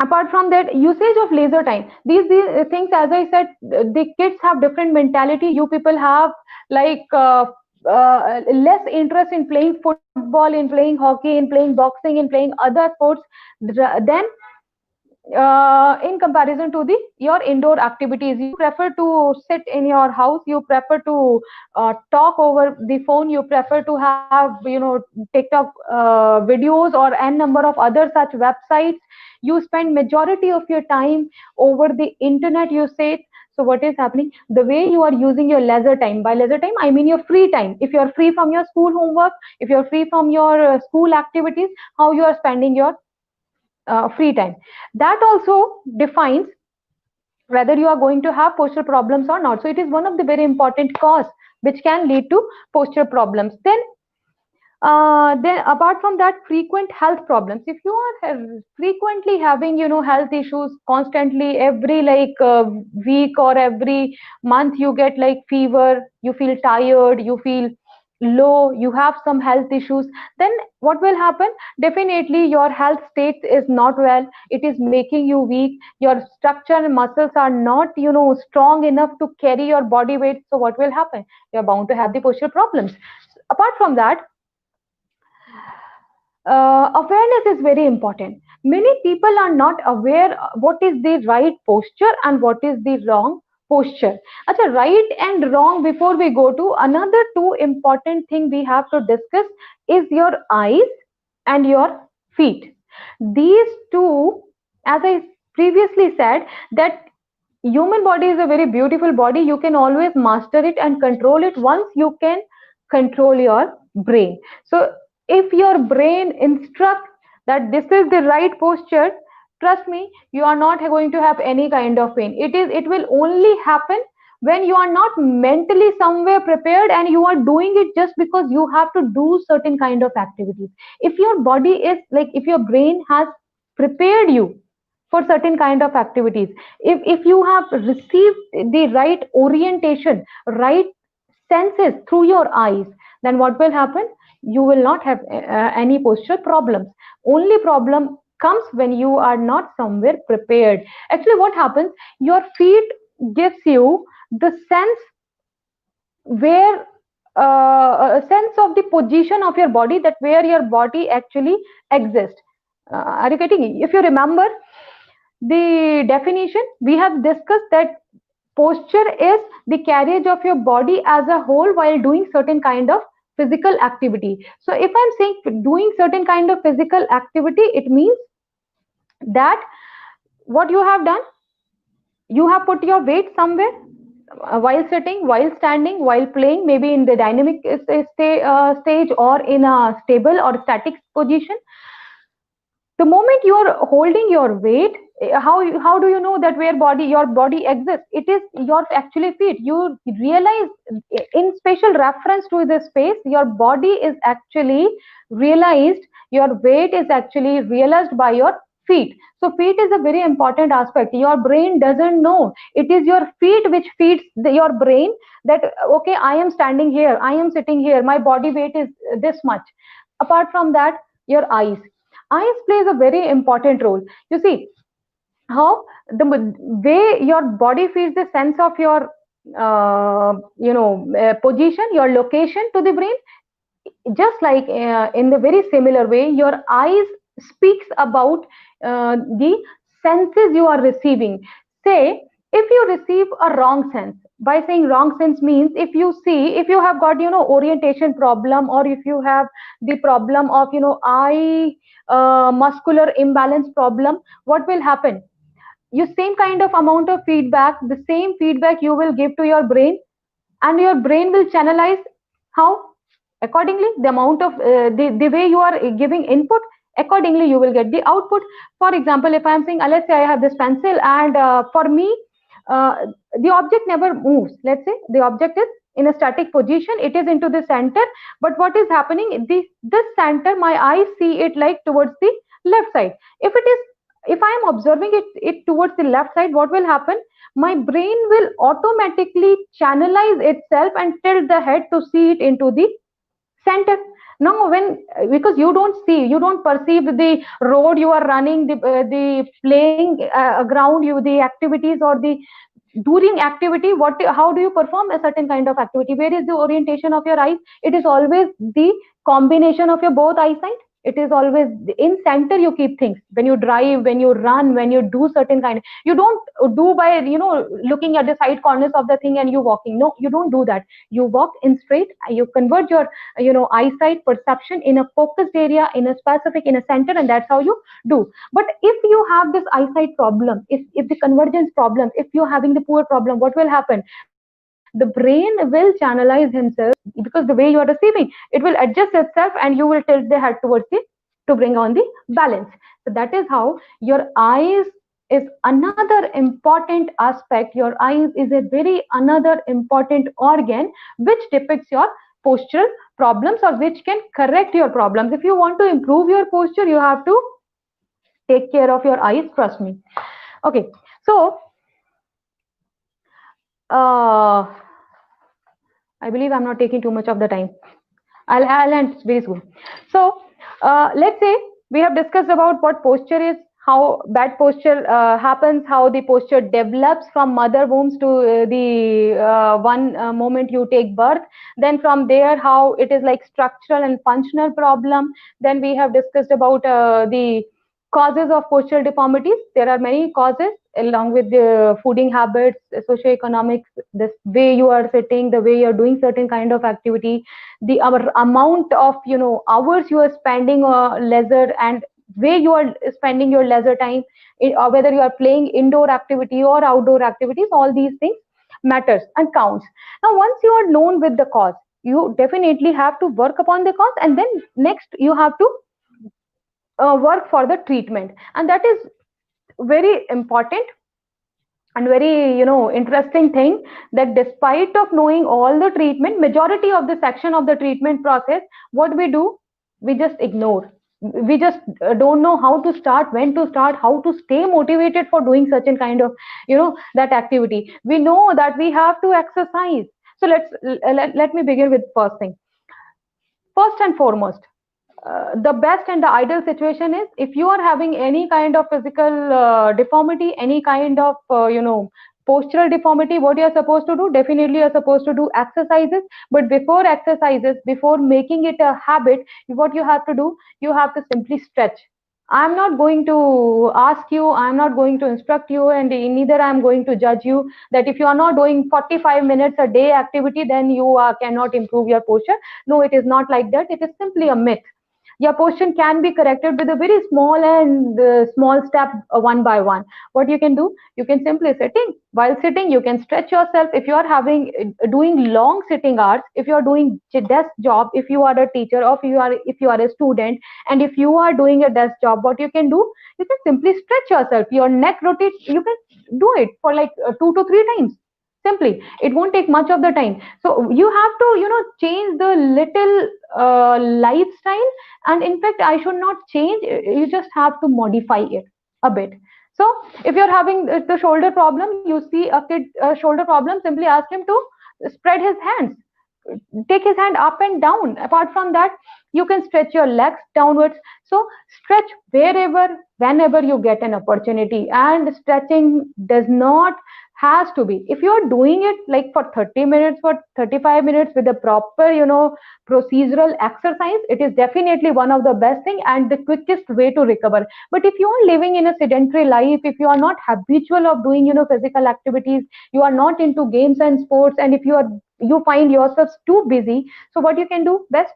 apart from that, usage of leisure time, these things, as I said, the kids have different mentality. You people have like less interest in playing football, in playing hockey, in playing boxing, in playing other sports than in comparison to the your indoor activities. You prefer to sit in your house, you prefer to talk over the phone, you prefer to have TikTok videos or n number of other such websites. You spend majority of your time over the internet, you say. So what is happening? The way you are using your leisure time, by leisure time I mean your free time, if you are free from your school homework, if you are free from your school activities, how you are spending your free time, that also defines whether you are going to have posture problems or not. So it is one of the very important cause which can lead to posture problems. Then apart from that, frequent health problems. If you are frequently having health issues constantly, every like week or every month you get like fever, you feel tired, you feel low, you have some health issues, then what will happen? Definitely your health state is not well, it is making you weak, your structure and muscles are not strong enough to carry your body weight. So what will happen? You're bound to have the posture problems. Apart from that, awareness is very important. Many people are not aware what is the right posture and what is the wrong posture. Achha, right and wrong, before we go to another two important thing we have to discuss is your eyes and your feet. These two, as I previously said, that human body is a very beautiful body. You can always master it and control it once you can control your brain. So if your brain instructs that this is the right posture, trust me, you are not going to have any kind of pain. It will only happen when you are not mentally somewhere prepared and you are doing it just because you have to do certain kind of activities. If your body is like, if your brain has prepared you for certain kind of activities, if you have received the right orientation, right senses through your eyes, then what will happen? You will not have any posture problems. Only problem comes when you are not somewhere prepared. Actually what happens, your feet gives you the sense where a sense of the position of your body, that where your body actually exists. Are you getting it? If you remember the definition, we have discussed that posture is the carriage of your body as a whole while doing certain kind of physical activity. So if I'm saying doing certain kind of physical activity, it means that what you have done, you have put your weight somewhere, while sitting, while standing, while playing, maybe in the dynamic stage or in a stable or static position. The moment you are holding your weight, how do you know that where body your body exists? It is your actually feet. You realize in special reference to the space, your body is actually realized, your weight is actually realized by your feet. So feet is a very important aspect. Your brain doesn't know, it is your feet which feeds your brain that okay, I am standing here, I am sitting here, my body weight is this much. Apart from that, your eyes plays a very important role. You see how the way your body feeds the sense of your position, your location to the brain. just like in the very similar way, your eyes speaks about the senses you are receiving. Say, if you receive a wrong sense, by saying wrong sense means, if you see, if you have got, orientation problem, or if you have the problem of, eye muscular imbalance problem, what will happen? You same kind of amount of feedback, the same feedback you will give to your brain, and your brain will channelize how accordingly the amount of the way you are giving input, accordingly you will get the output. For example, if I am saying, let's say I have this pencil, and for me, uh, the object never moves. Let's say the object is in a static position, it is into the center, but what is happening, this center, my eyes see it like towards the left side. If I am observing it towards the left side, what will happen? My brain will automatically channelize itself and tilt the head to see it into the center. Now when, because you don't see, you don't perceive the road you are running, the playing ground, you the activities, or the during activity, what, how do you perform a certain kind of activity? Where is the orientation of your eyes? It is always the combination of your both eyesight. It is always in center. You keep things when you drive, when you run, when you do certain kind. You don't do by, looking at the side corners of the thing and you walking. No, you don't do that. You walk in straight. You convert your, eyesight perception in a focused area, in a specific, in a center, and that's how you do. But if you have this eyesight problem, if the convergence problem, if you're having the poor problem, what will happen? The brain will channelize himself, because the way you are receiving, it will adjust itself, and you will tilt the head towards the, to bring on the balance. So that is how your eyes is another important aspect. Your eyes is a very another important organ which depicts your postural problems, or which can correct your problems. If you want to improve your posture, you have to take care of your eyes, trust me. Okay, so uh, I believe I'm not taking too much of the time. I'll end very soon. So let's say we have discussed about what posture is, how bad posture happens, how the posture develops from mother wombs to the one moment you take birth. Then from there, how it is like structural and functional problem. Then we have discussed about the causes of postural deformities. There are many causes, along with the fooding habits, socioeconomics, this way you are sitting, the way you're doing certain kind of activity, the amount of, hours you are spending leisure, and way you are spending your leisure time, or whether you are playing indoor activity or outdoor activities, all these things matters and counts. Now once you are known with the cause, you definitely have to work upon the cause, and then next you have to work for the treatment. And that is very important and very, interesting thing, that despite of knowing all the treatment, majority of the section of the treatment process, what we do, we just ignore. We just don't know how to start, when to start, how to stay motivated for doing such a kind of, that activity. We know that we have to exercise. So let me begin with first thing. First and foremost, the best and the ideal situation is, if you are having any kind of physical deformity, any kind of, postural deformity, what you are supposed to do, definitely you are supposed to do exercises. But before exercises, before making it a habit, what you have to do, you have to simply stretch. I'm not going to ask you, I'm not going to instruct you, and neither I'm going to judge you that if you are not doing 45 minutes a day activity, then you cannot improve your posture. No, it is not like that. It is simply a myth. Your posture can be corrected with a very small and small step, one by one. What you can do, you can simply sitting, while sitting you can stretch yourself. If you are having doing long sitting hours, if you are doing desk job, if you are a teacher, or if you are a student, and if you are doing a desk job, what you can do, you can simply stretch yourself. Your neck rotate, you can do it for like 2 to 3 times. Simply, it won't take much of the time. So you have to, change the little lifestyle. And in fact, I should not change, you just have to modify it a bit. So if you're having the shoulder problem, you see a kid shoulder problem, simply ask him to spread his hands, take his hand up and down. Apart from that, you can stretch your legs downwards. So stretch wherever, whenever you get an opportunity. And stretching does not has to be. If you are doing it like for 30 minutes, for 35 minutes with a proper, procedural exercise, it is definitely one of the best thing and the quickest way to recover. But if you are living in a sedentary life, if you are not habitual of doing, physical activities, you are not into games and sports, and if you find yourself too busy, so what you can do best,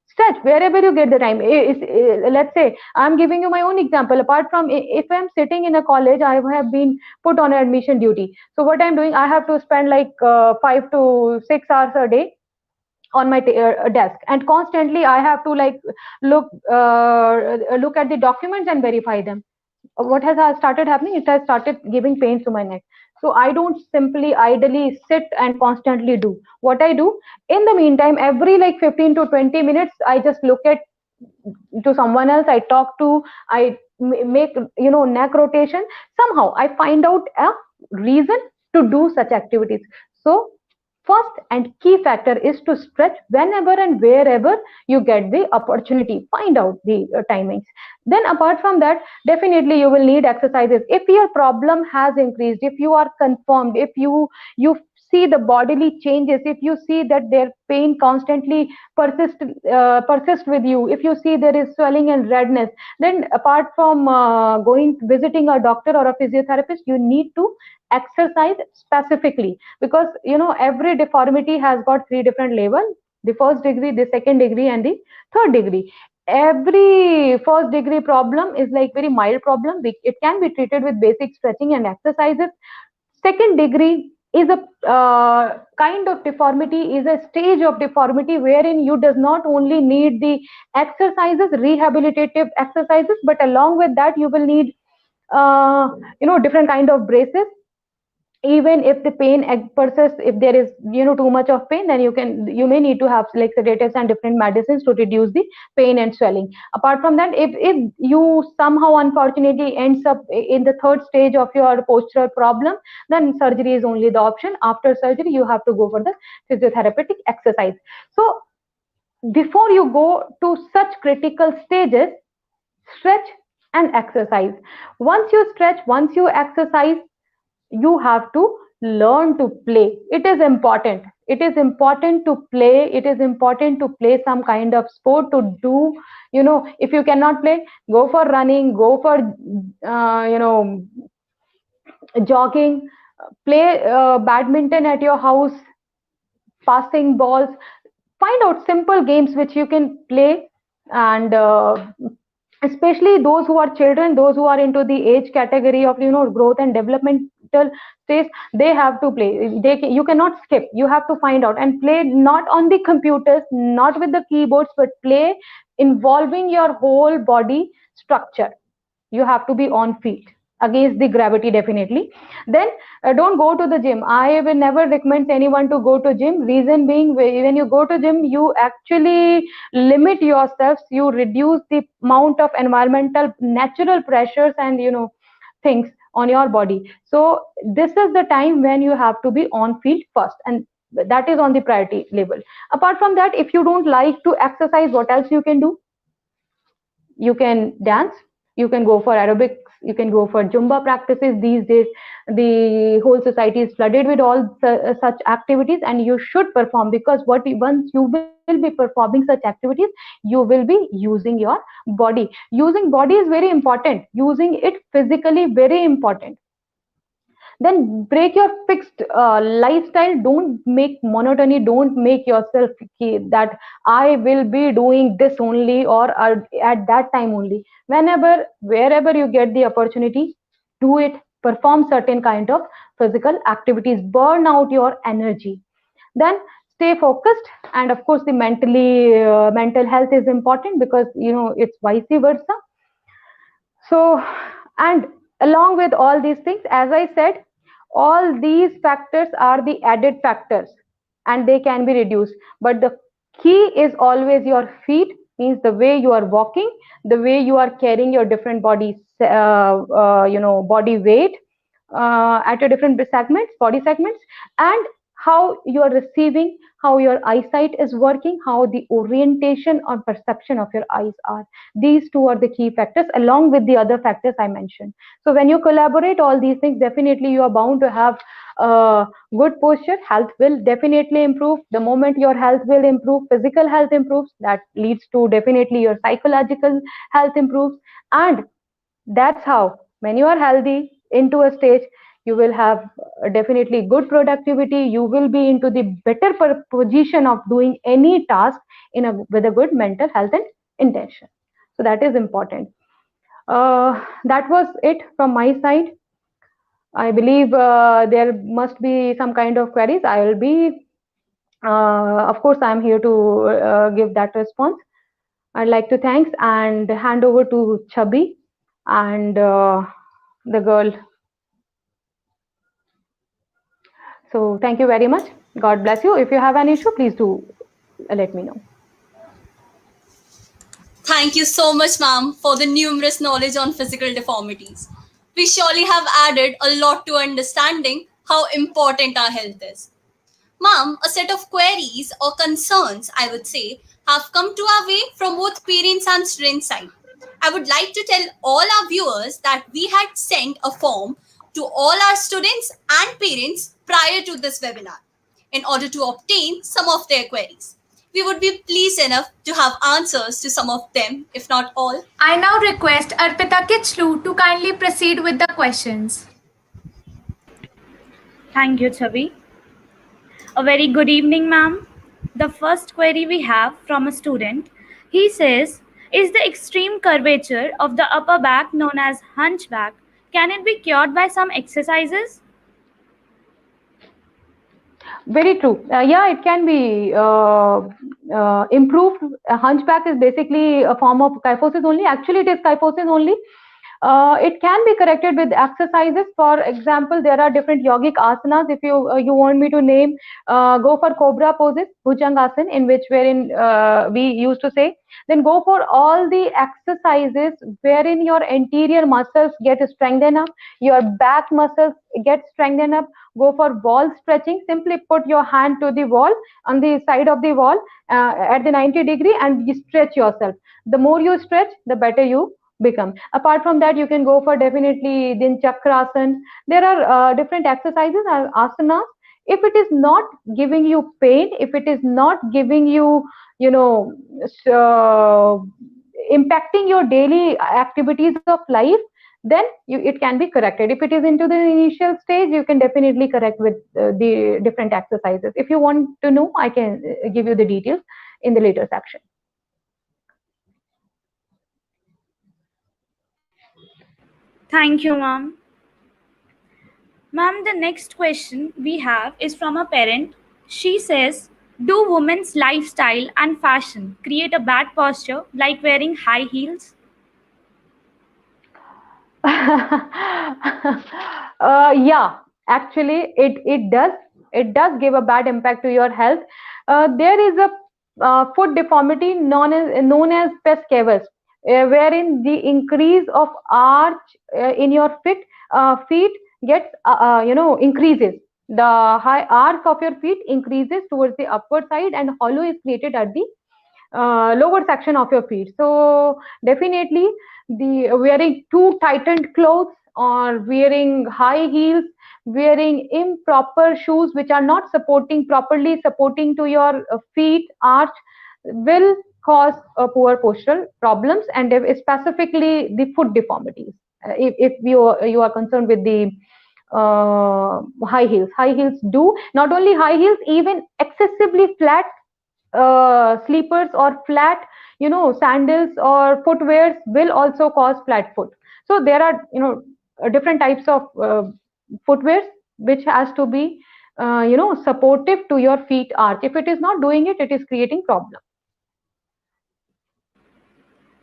stretch wherever you get the time. Let's say I'm giving you my own example. Apart from, if I'm sitting in a college, I have been put on admission duty, so what I'm doing, I have to spend like 5 to 6 hours a day on my desk, and constantly I have to like look at the documents and verify them. What has started happening, it has started giving pains to my neck. So I don't simply idly sit and constantly do. What I do in the meantime, every like 15 to 20 minutes, I just look at to someone else, I talk to, I make, neck rotation. Somehow I find out a reason to do such activities. So first and key factor is to stretch whenever and wherever you get the opportunity. Find out the timings. Then apart from that, definitely you will need exercises. If your problem has increased, if you are confirmed, if you see the bodily changes, if you see that their pain constantly persist with you, if you see there is swelling and redness, then apart from going visiting a doctor or a physiotherapist, you need to exercise specifically, because every deformity has got three different levels: the first degree, the second degree, and the third degree. Every first degree problem is like very mild problem. It can be treated with basic stretching and exercises. Second degree is a kind of deformity, is a stage of deformity wherein you does not only need the exercises, rehabilitative exercises, but along with that you will need different kind of braces. Even if the pain persists, if there is too much of pain, then you may need to have like sedatives and different medicines to reduce the pain and swelling. Apart from that, if you somehow unfortunately ends up in the third stage of your postural problem, then surgery is only the option. After surgery, you have to go for the physiotherapeutic exercise. So before you go to such critical stages, stretch and exercise. Once you stretch, once you exercise, you have to learn to play. It is important, it is important to play, it is important to play some kind of sport, to do, if you cannot play, go for running, go for jogging, play badminton at your house, passing balls. Find out simple games which you can play. And especially those who are children, those who are into the age category of growth and developmental stage, they have to play. You cannot skip, you have to find out and play, not on the computers, not with the keyboards, but play involving your whole body structure. You have to be on feet against the gravity, definitely. Then don't go to the gym. I will never recommend anyone to go to gym. Reason being, when you go to gym, you actually limit yourselves, you reduce the amount of environmental natural pressures and things on your body. So this is the time when you have to be on field first, and that is on the priority level. Apart from that, if you don't like to exercise, what else you can do? You can dance, you can go for aerobics, you can go for Zumba practices. These days the whole society is flooded with all such activities, and you should perform, because once you will be performing such activities, you will be using your body. Using body is very important, using it physically very important. Then break your fixed lifestyle. Don't make monotony, don't make yourself that I will be doing this only, or at that time only. Whenever wherever you get the opportunity, do it. Perform certain kind of physical activities, burn out your energy. Then stay focused. And of course the mental health is important, because it's vice versa. So, and along with all these things, as I said, all these factors are the added factors, and they can be reduced. But the key is always your feet, means the way you are walking, the way you are carrying your different body weight at your different segments, body segments, and how you are receiving, how your eyesight is working, how the orientation or perception of your eyes are. These two are the key factors along with the other factors I mentioned. So when you collaborate all these things, definitely you are bound to have good posture. Health will definitely improve. The moment your health will improve, physical health improves, that leads to definitely your psychological health improves. And that's how, when you are healthy into a stage, you will have definitely good productivity. You will be into the better position of doing any task with a good mental health and intention. So that is important. That was it from my side. I believe there must be some kind of queries. I will be, of course, I'm here to give that response. I'd like to thanks and hand over to Chubby and the girl. So thank you very much. God bless you. If you have an issue, please do let me know. Thank you so much, ma'am, for the numerous knowledge on physical deformities. We surely have added a lot to understanding how important our health is. Ma'am, a set of queries or concerns, I would say, have come to our way from both parents and students' side. I would like to tell all our viewers that we had sent a form to all our students and parents prior to this webinar in order to obtain some of their queries. We would be pleased enough to have answers to some of them, if not all. I now request Arpita Kichlu to kindly proceed with the questions. Thank you, Chavi. A very good evening, ma'am. The first query we have from a student. He says, is the extreme curvature of the upper back known as hunchback, can it be cured by some exercises? Very true. Yeah, it can be improved. A hunchback is basically a form of kyphosis only. Actually, it is kyphosis only. It can be corrected with exercises. For example, there are different yogic asanas. If you want me to name, go for cobra poses, bhujangasana, in which wherein we used to say. Then go for all the exercises wherein your anterior muscles get strengthened up, your back muscles get strengthened up. Go for wall stretching. Simply put your hand to the wall, on the side of the wall, at the 90-degree, and you stretch yourself. The more you stretch, the better you become. Apart from that, you can go for definitely then chakrasana. There are different exercises and asanas. If it is not giving you pain, if it is not giving you, impacting your daily activities of life, then it can be corrected. If it is into the initial stage, you can definitely correct with the different exercises. If you want to know, I can give you the details in the later section. Thank you, ma'am. Ma'am, the next question we have is from a parent. She says, do women's lifestyle and fashion create a bad posture like wearing high heels? Yeah, actually, it does give a bad impact to your health. There is a foot deformity known as pes cavus, wherein the increase of arch in your feet gets increases. The high arch of your feet increases towards the upward side, and hollow is created at the lower section of your feet. So definitely, the wearing too tightened clothes or wearing high heels, wearing improper shoes which are not properly supporting to your feet arch, will cause poor postural problems, and specifically the foot deformities. If you are concerned with the high heels do not only high heels, even excessively flat sleepers or flat sandals or footwears will also cause flat foot. So there are different types of footwears which has to be supportive to your feet arch. If it is not doing it, it is creating problem.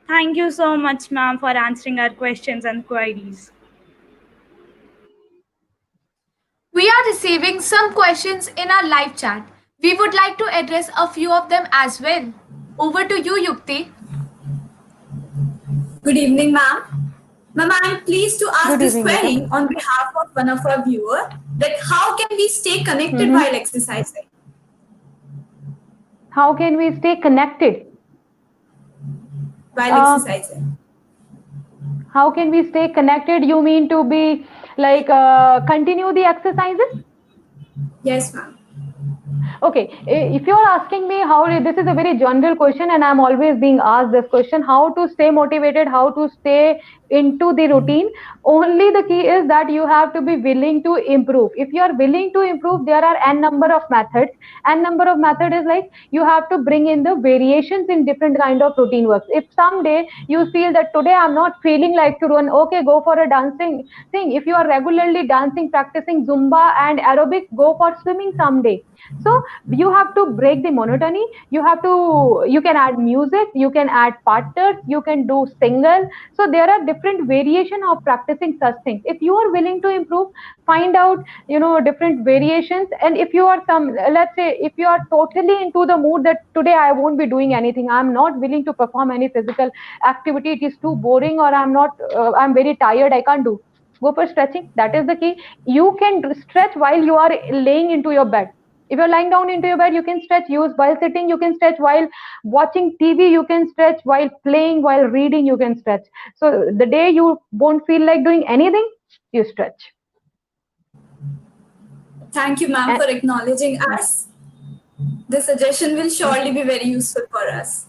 Thank you so much, ma'am, for answering our questions and queries. We are receiving some questions in our live chat. We would like to address a few of them as well. Over to you, Yukti. Good evening, ma'am. Ma'am, I am pleased to ask Good this evening, Nita. query on behalf of one of our viewers. That how can we stay connected Mm-hmm. while exercising? How can we stay connected? While Uh, exercising. how can we stay connected? You mean to be like continue the exercises? Yes, ma'am. Okay, if you're asking me how, this is a very general question, and I'm always being asked this question: how to stay motivated, how to stay into the routine. Only the key is that you have to be willing to improve. If you are willing to improve, there are n number of methods. N number of method is like you have to bring in the variations in different kind of routine works. If someday you feel that today I'm not feeling like to run, okay, go for a dancing thing. If you are regularly dancing, practicing Zumba and aerobic, go for swimming someday. So you have to break the monotony. You can add music, you can add partners, you can do single. So there are different variation of practicing such things. If you are willing to improve, find out, different variations. And if you are some, let's say, if you are totally into the mood that today I won't be doing anything, I'm not willing to perform any physical activity, it is too boring, or I'm very tired, I can't do, go for stretching. That is the key. You can stretch while you are laying into your bed. If you're lying down into your bed, you can stretch. Use while sitting, you can stretch. While watching TV, you can stretch. While playing, while reading, you can stretch. So the day you won't feel like doing anything, you stretch. Thank you, ma'am, And for acknowledging us. The suggestion will surely be very useful for us.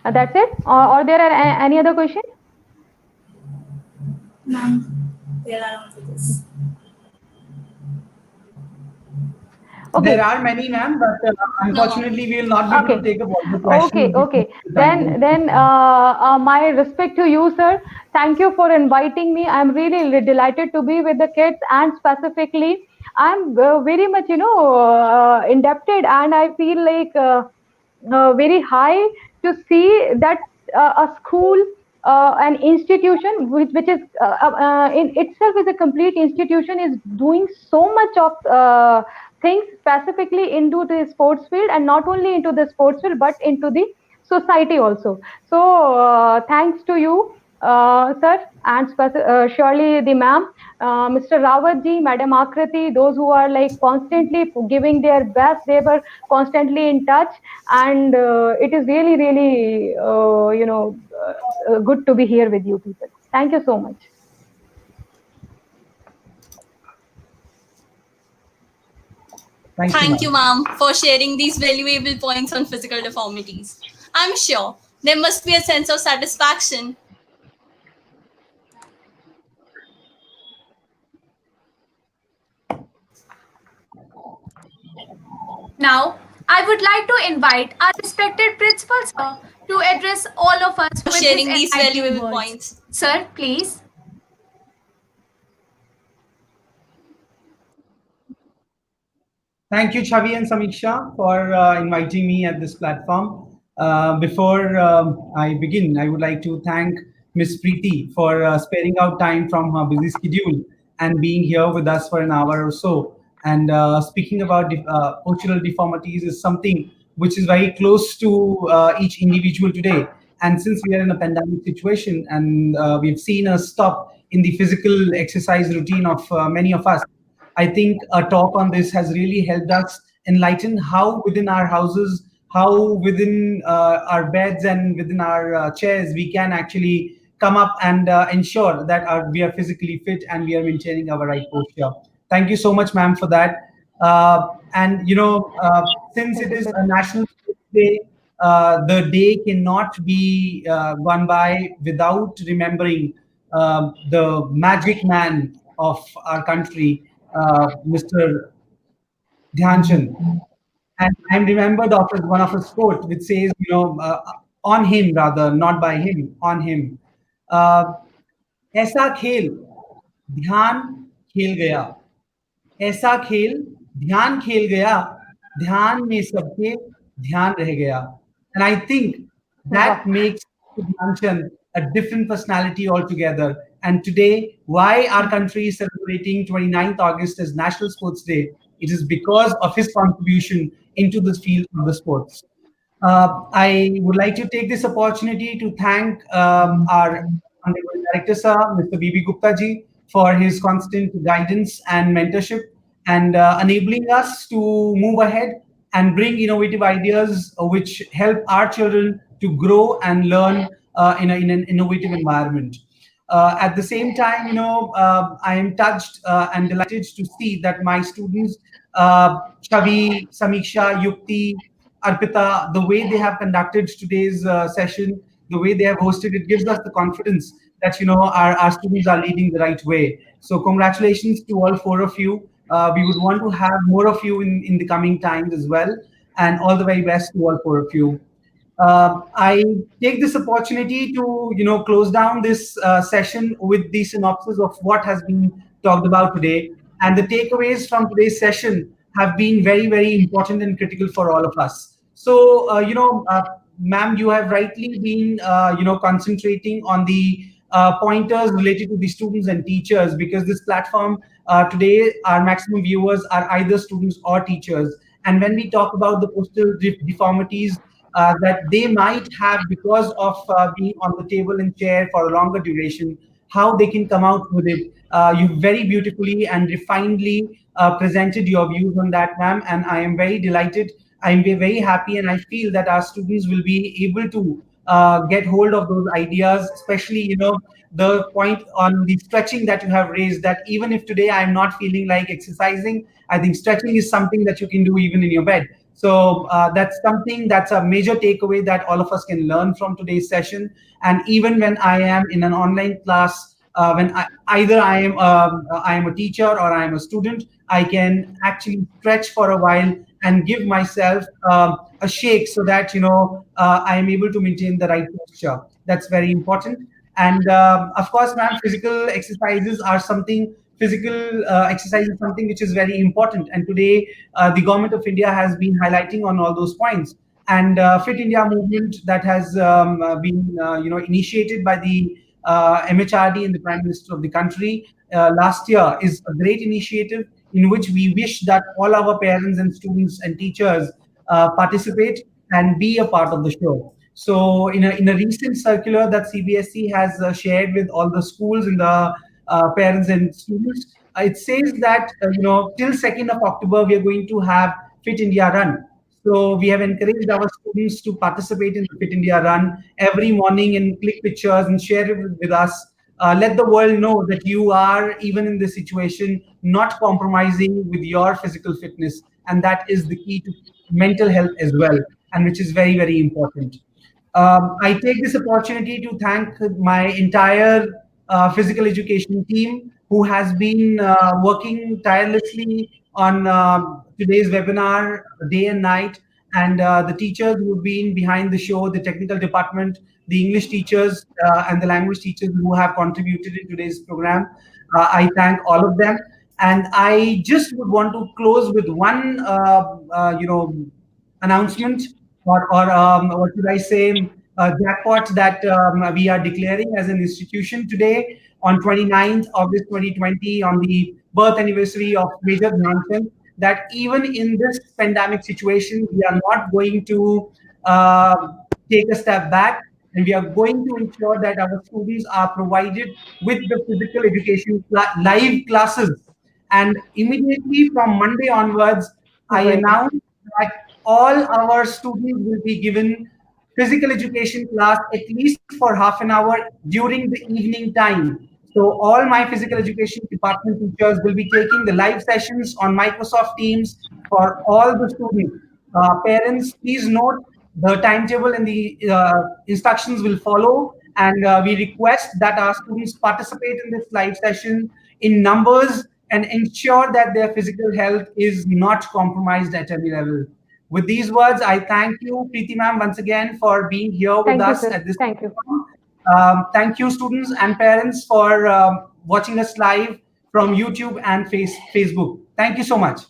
that's it. Or there are any other question? Ma'am, there are only this. Okay. There are many, ma'am, but No, mom. unfortunately, we will not be able to Okay. take up all the Okay, questions due to okay. the time Then, constraint. my respect to you, sir. Thank you for inviting me. I'm really delighted to be with the kids, and specifically, I'm very much, indebted, and I feel like very high to see that a school, an institution which is in itself is a complete institution, is doing so much of things specifically into the sports field, and not only into the sports field but into the society also. So thanks to you, sir, and surely the ma'am, Mr. Rawat ji, Madam Akriti, those who are like constantly giving their best. They were constantly in touch, and it is really, really, good to be here with you people. Thank you so much. Thank you, Thank ma'am. you, ma'am, for sharing these valuable points on physical deformities. I'm sure there must be a sense of satisfaction. Now, I would like to invite our respected principal sir to address all of us For with his sharing these enlightening valuable words. points. Sir, please. Thank you, Chavi and Samiksha, for inviting me at this platform. Before I begin, I would like to thank Ms. Preeti for sparing out time from her busy schedule and being here with us for an hour or so. And speaking about postural deformities is something which is very close to each individual today. And since we are in a pandemic situation and we've seen a stop in the physical exercise routine of many of us, I think a talk on this has really helped us enlighten how within our houses, how within our beds and within our chairs, we can actually come up and ensure that we are physically fit and we are maintaining our right posture. Thank you so much, ma'am, for that. Since Thank it you, is sir. a National Sports Day, the day cannot be gone by without remembering the magic man of our country, Mr. Dhyanchand. And I'm remembered of as one of his quote, which says, on him rather, not by him, on him. Uh, ऐसा खेल ध्यान खेल गया ऐसा खेल ध्यान खेल गया ध्यान में सबके ध्यान रह गया and I think that Wow. makes Dhyan Chand a different personality altogether. And today, why our country is celebrating 29th August as National Sports Day, it is because of his contribution into the field of the sports. I would like to take this opportunity to thank our Honorable Director Sir, Mr. B.B. Gupta ji, for his constant guidance and mentorship. and enabling us to move ahead and bring innovative ideas which help our children to grow and learn in an innovative environment. At the same time, I am touched and delighted to see that my students, Chavi, Samiksha, Yukti, Arpita, the way they have conducted today's session, the way they have hosted it gives us the confidence that our students are leading the right way. So congratulations to all four of you. We would want to have more of you in the coming times as well, and all the very best to all four of you. I take this opportunity to close down this session with the synopsis of what has been talked about today, and the takeaways from today's session have been very very important and critical for all of us. So ma'am, you have rightly been concentrating on the pointers related to the students and teachers, because this platform today, our maximum viewers are either students or teachers. And when we talk about the postal deformities that they might have because of being on the table and chair for a longer duration, how they can come out with it. You very beautifully and refinedly presented your views on that, ma'am, and I am very delighted. I'm very happy, and I feel that our students will be able to get hold of those ideas, especially the point on the stretching that you have raised. That even if today I'm not feeling like exercising, I think stretching is something that you can do even in your bed. So that's something that's a major takeaway that all of us can learn from today's session. And even when I am in an online class, either I am a teacher or I am a student, I can actually stretch for a while and give myself a shake so that I am able to maintain the right posture. That's very important. And of course, ma'am, physical exercise is something which is very important. And today, the government of India has been highlighting on all those points. And Fit India movement that has been initiated by the MHRD and the Prime Minister of the country last year is a great initiative in which we wish that all our parents and students and teachers participate and be a part of the show. So, in a recent circular that CBSE has shared with all the schools and the parents and students, it says that till 2nd of October we are going to have Fit India Run. So we have encouraged our students to participate in the Fit India Run every morning and click pictures and share it with us. Let the world know that you are, even in this situation, not compromising with your physical fitness. And that is the key to mental health as well, and which is very, very important. I take this opportunity to thank my entire physical education team who has been working tirelessly on today's webinar day and night, and the teachers who've been behind the show, the technical department, the English teachers and the language teachers who have contributed in today's program. I thank all of them. And I just would want to close with one, announcement, or what should I say, jackpot that we are declaring as an institution today on 29th August 2020, on the birth anniversary of Major Dhyan Chand, that even in this pandemic situation, we are not going to take a step back, and we are going to ensure that our students are provided with the physical education live classes. And immediately from Monday onwards, I Great. announce that all our students will be given physical education class at least for half an hour during the evening time. So all my physical education department teachers will be taking the live sessions on Microsoft Teams for all the students. Parents, please note the timetable and the instructions will follow, and we request that our students participate in this live session in numbers and ensure that their physical health is not compromised at any level. With these words, I thank you, Preeti ma'am, once again for being here with Thank you, us sir. at this Thank you. platform. Thank you, students and parents, for watching us live from YouTube and Facebook. Thank you so much.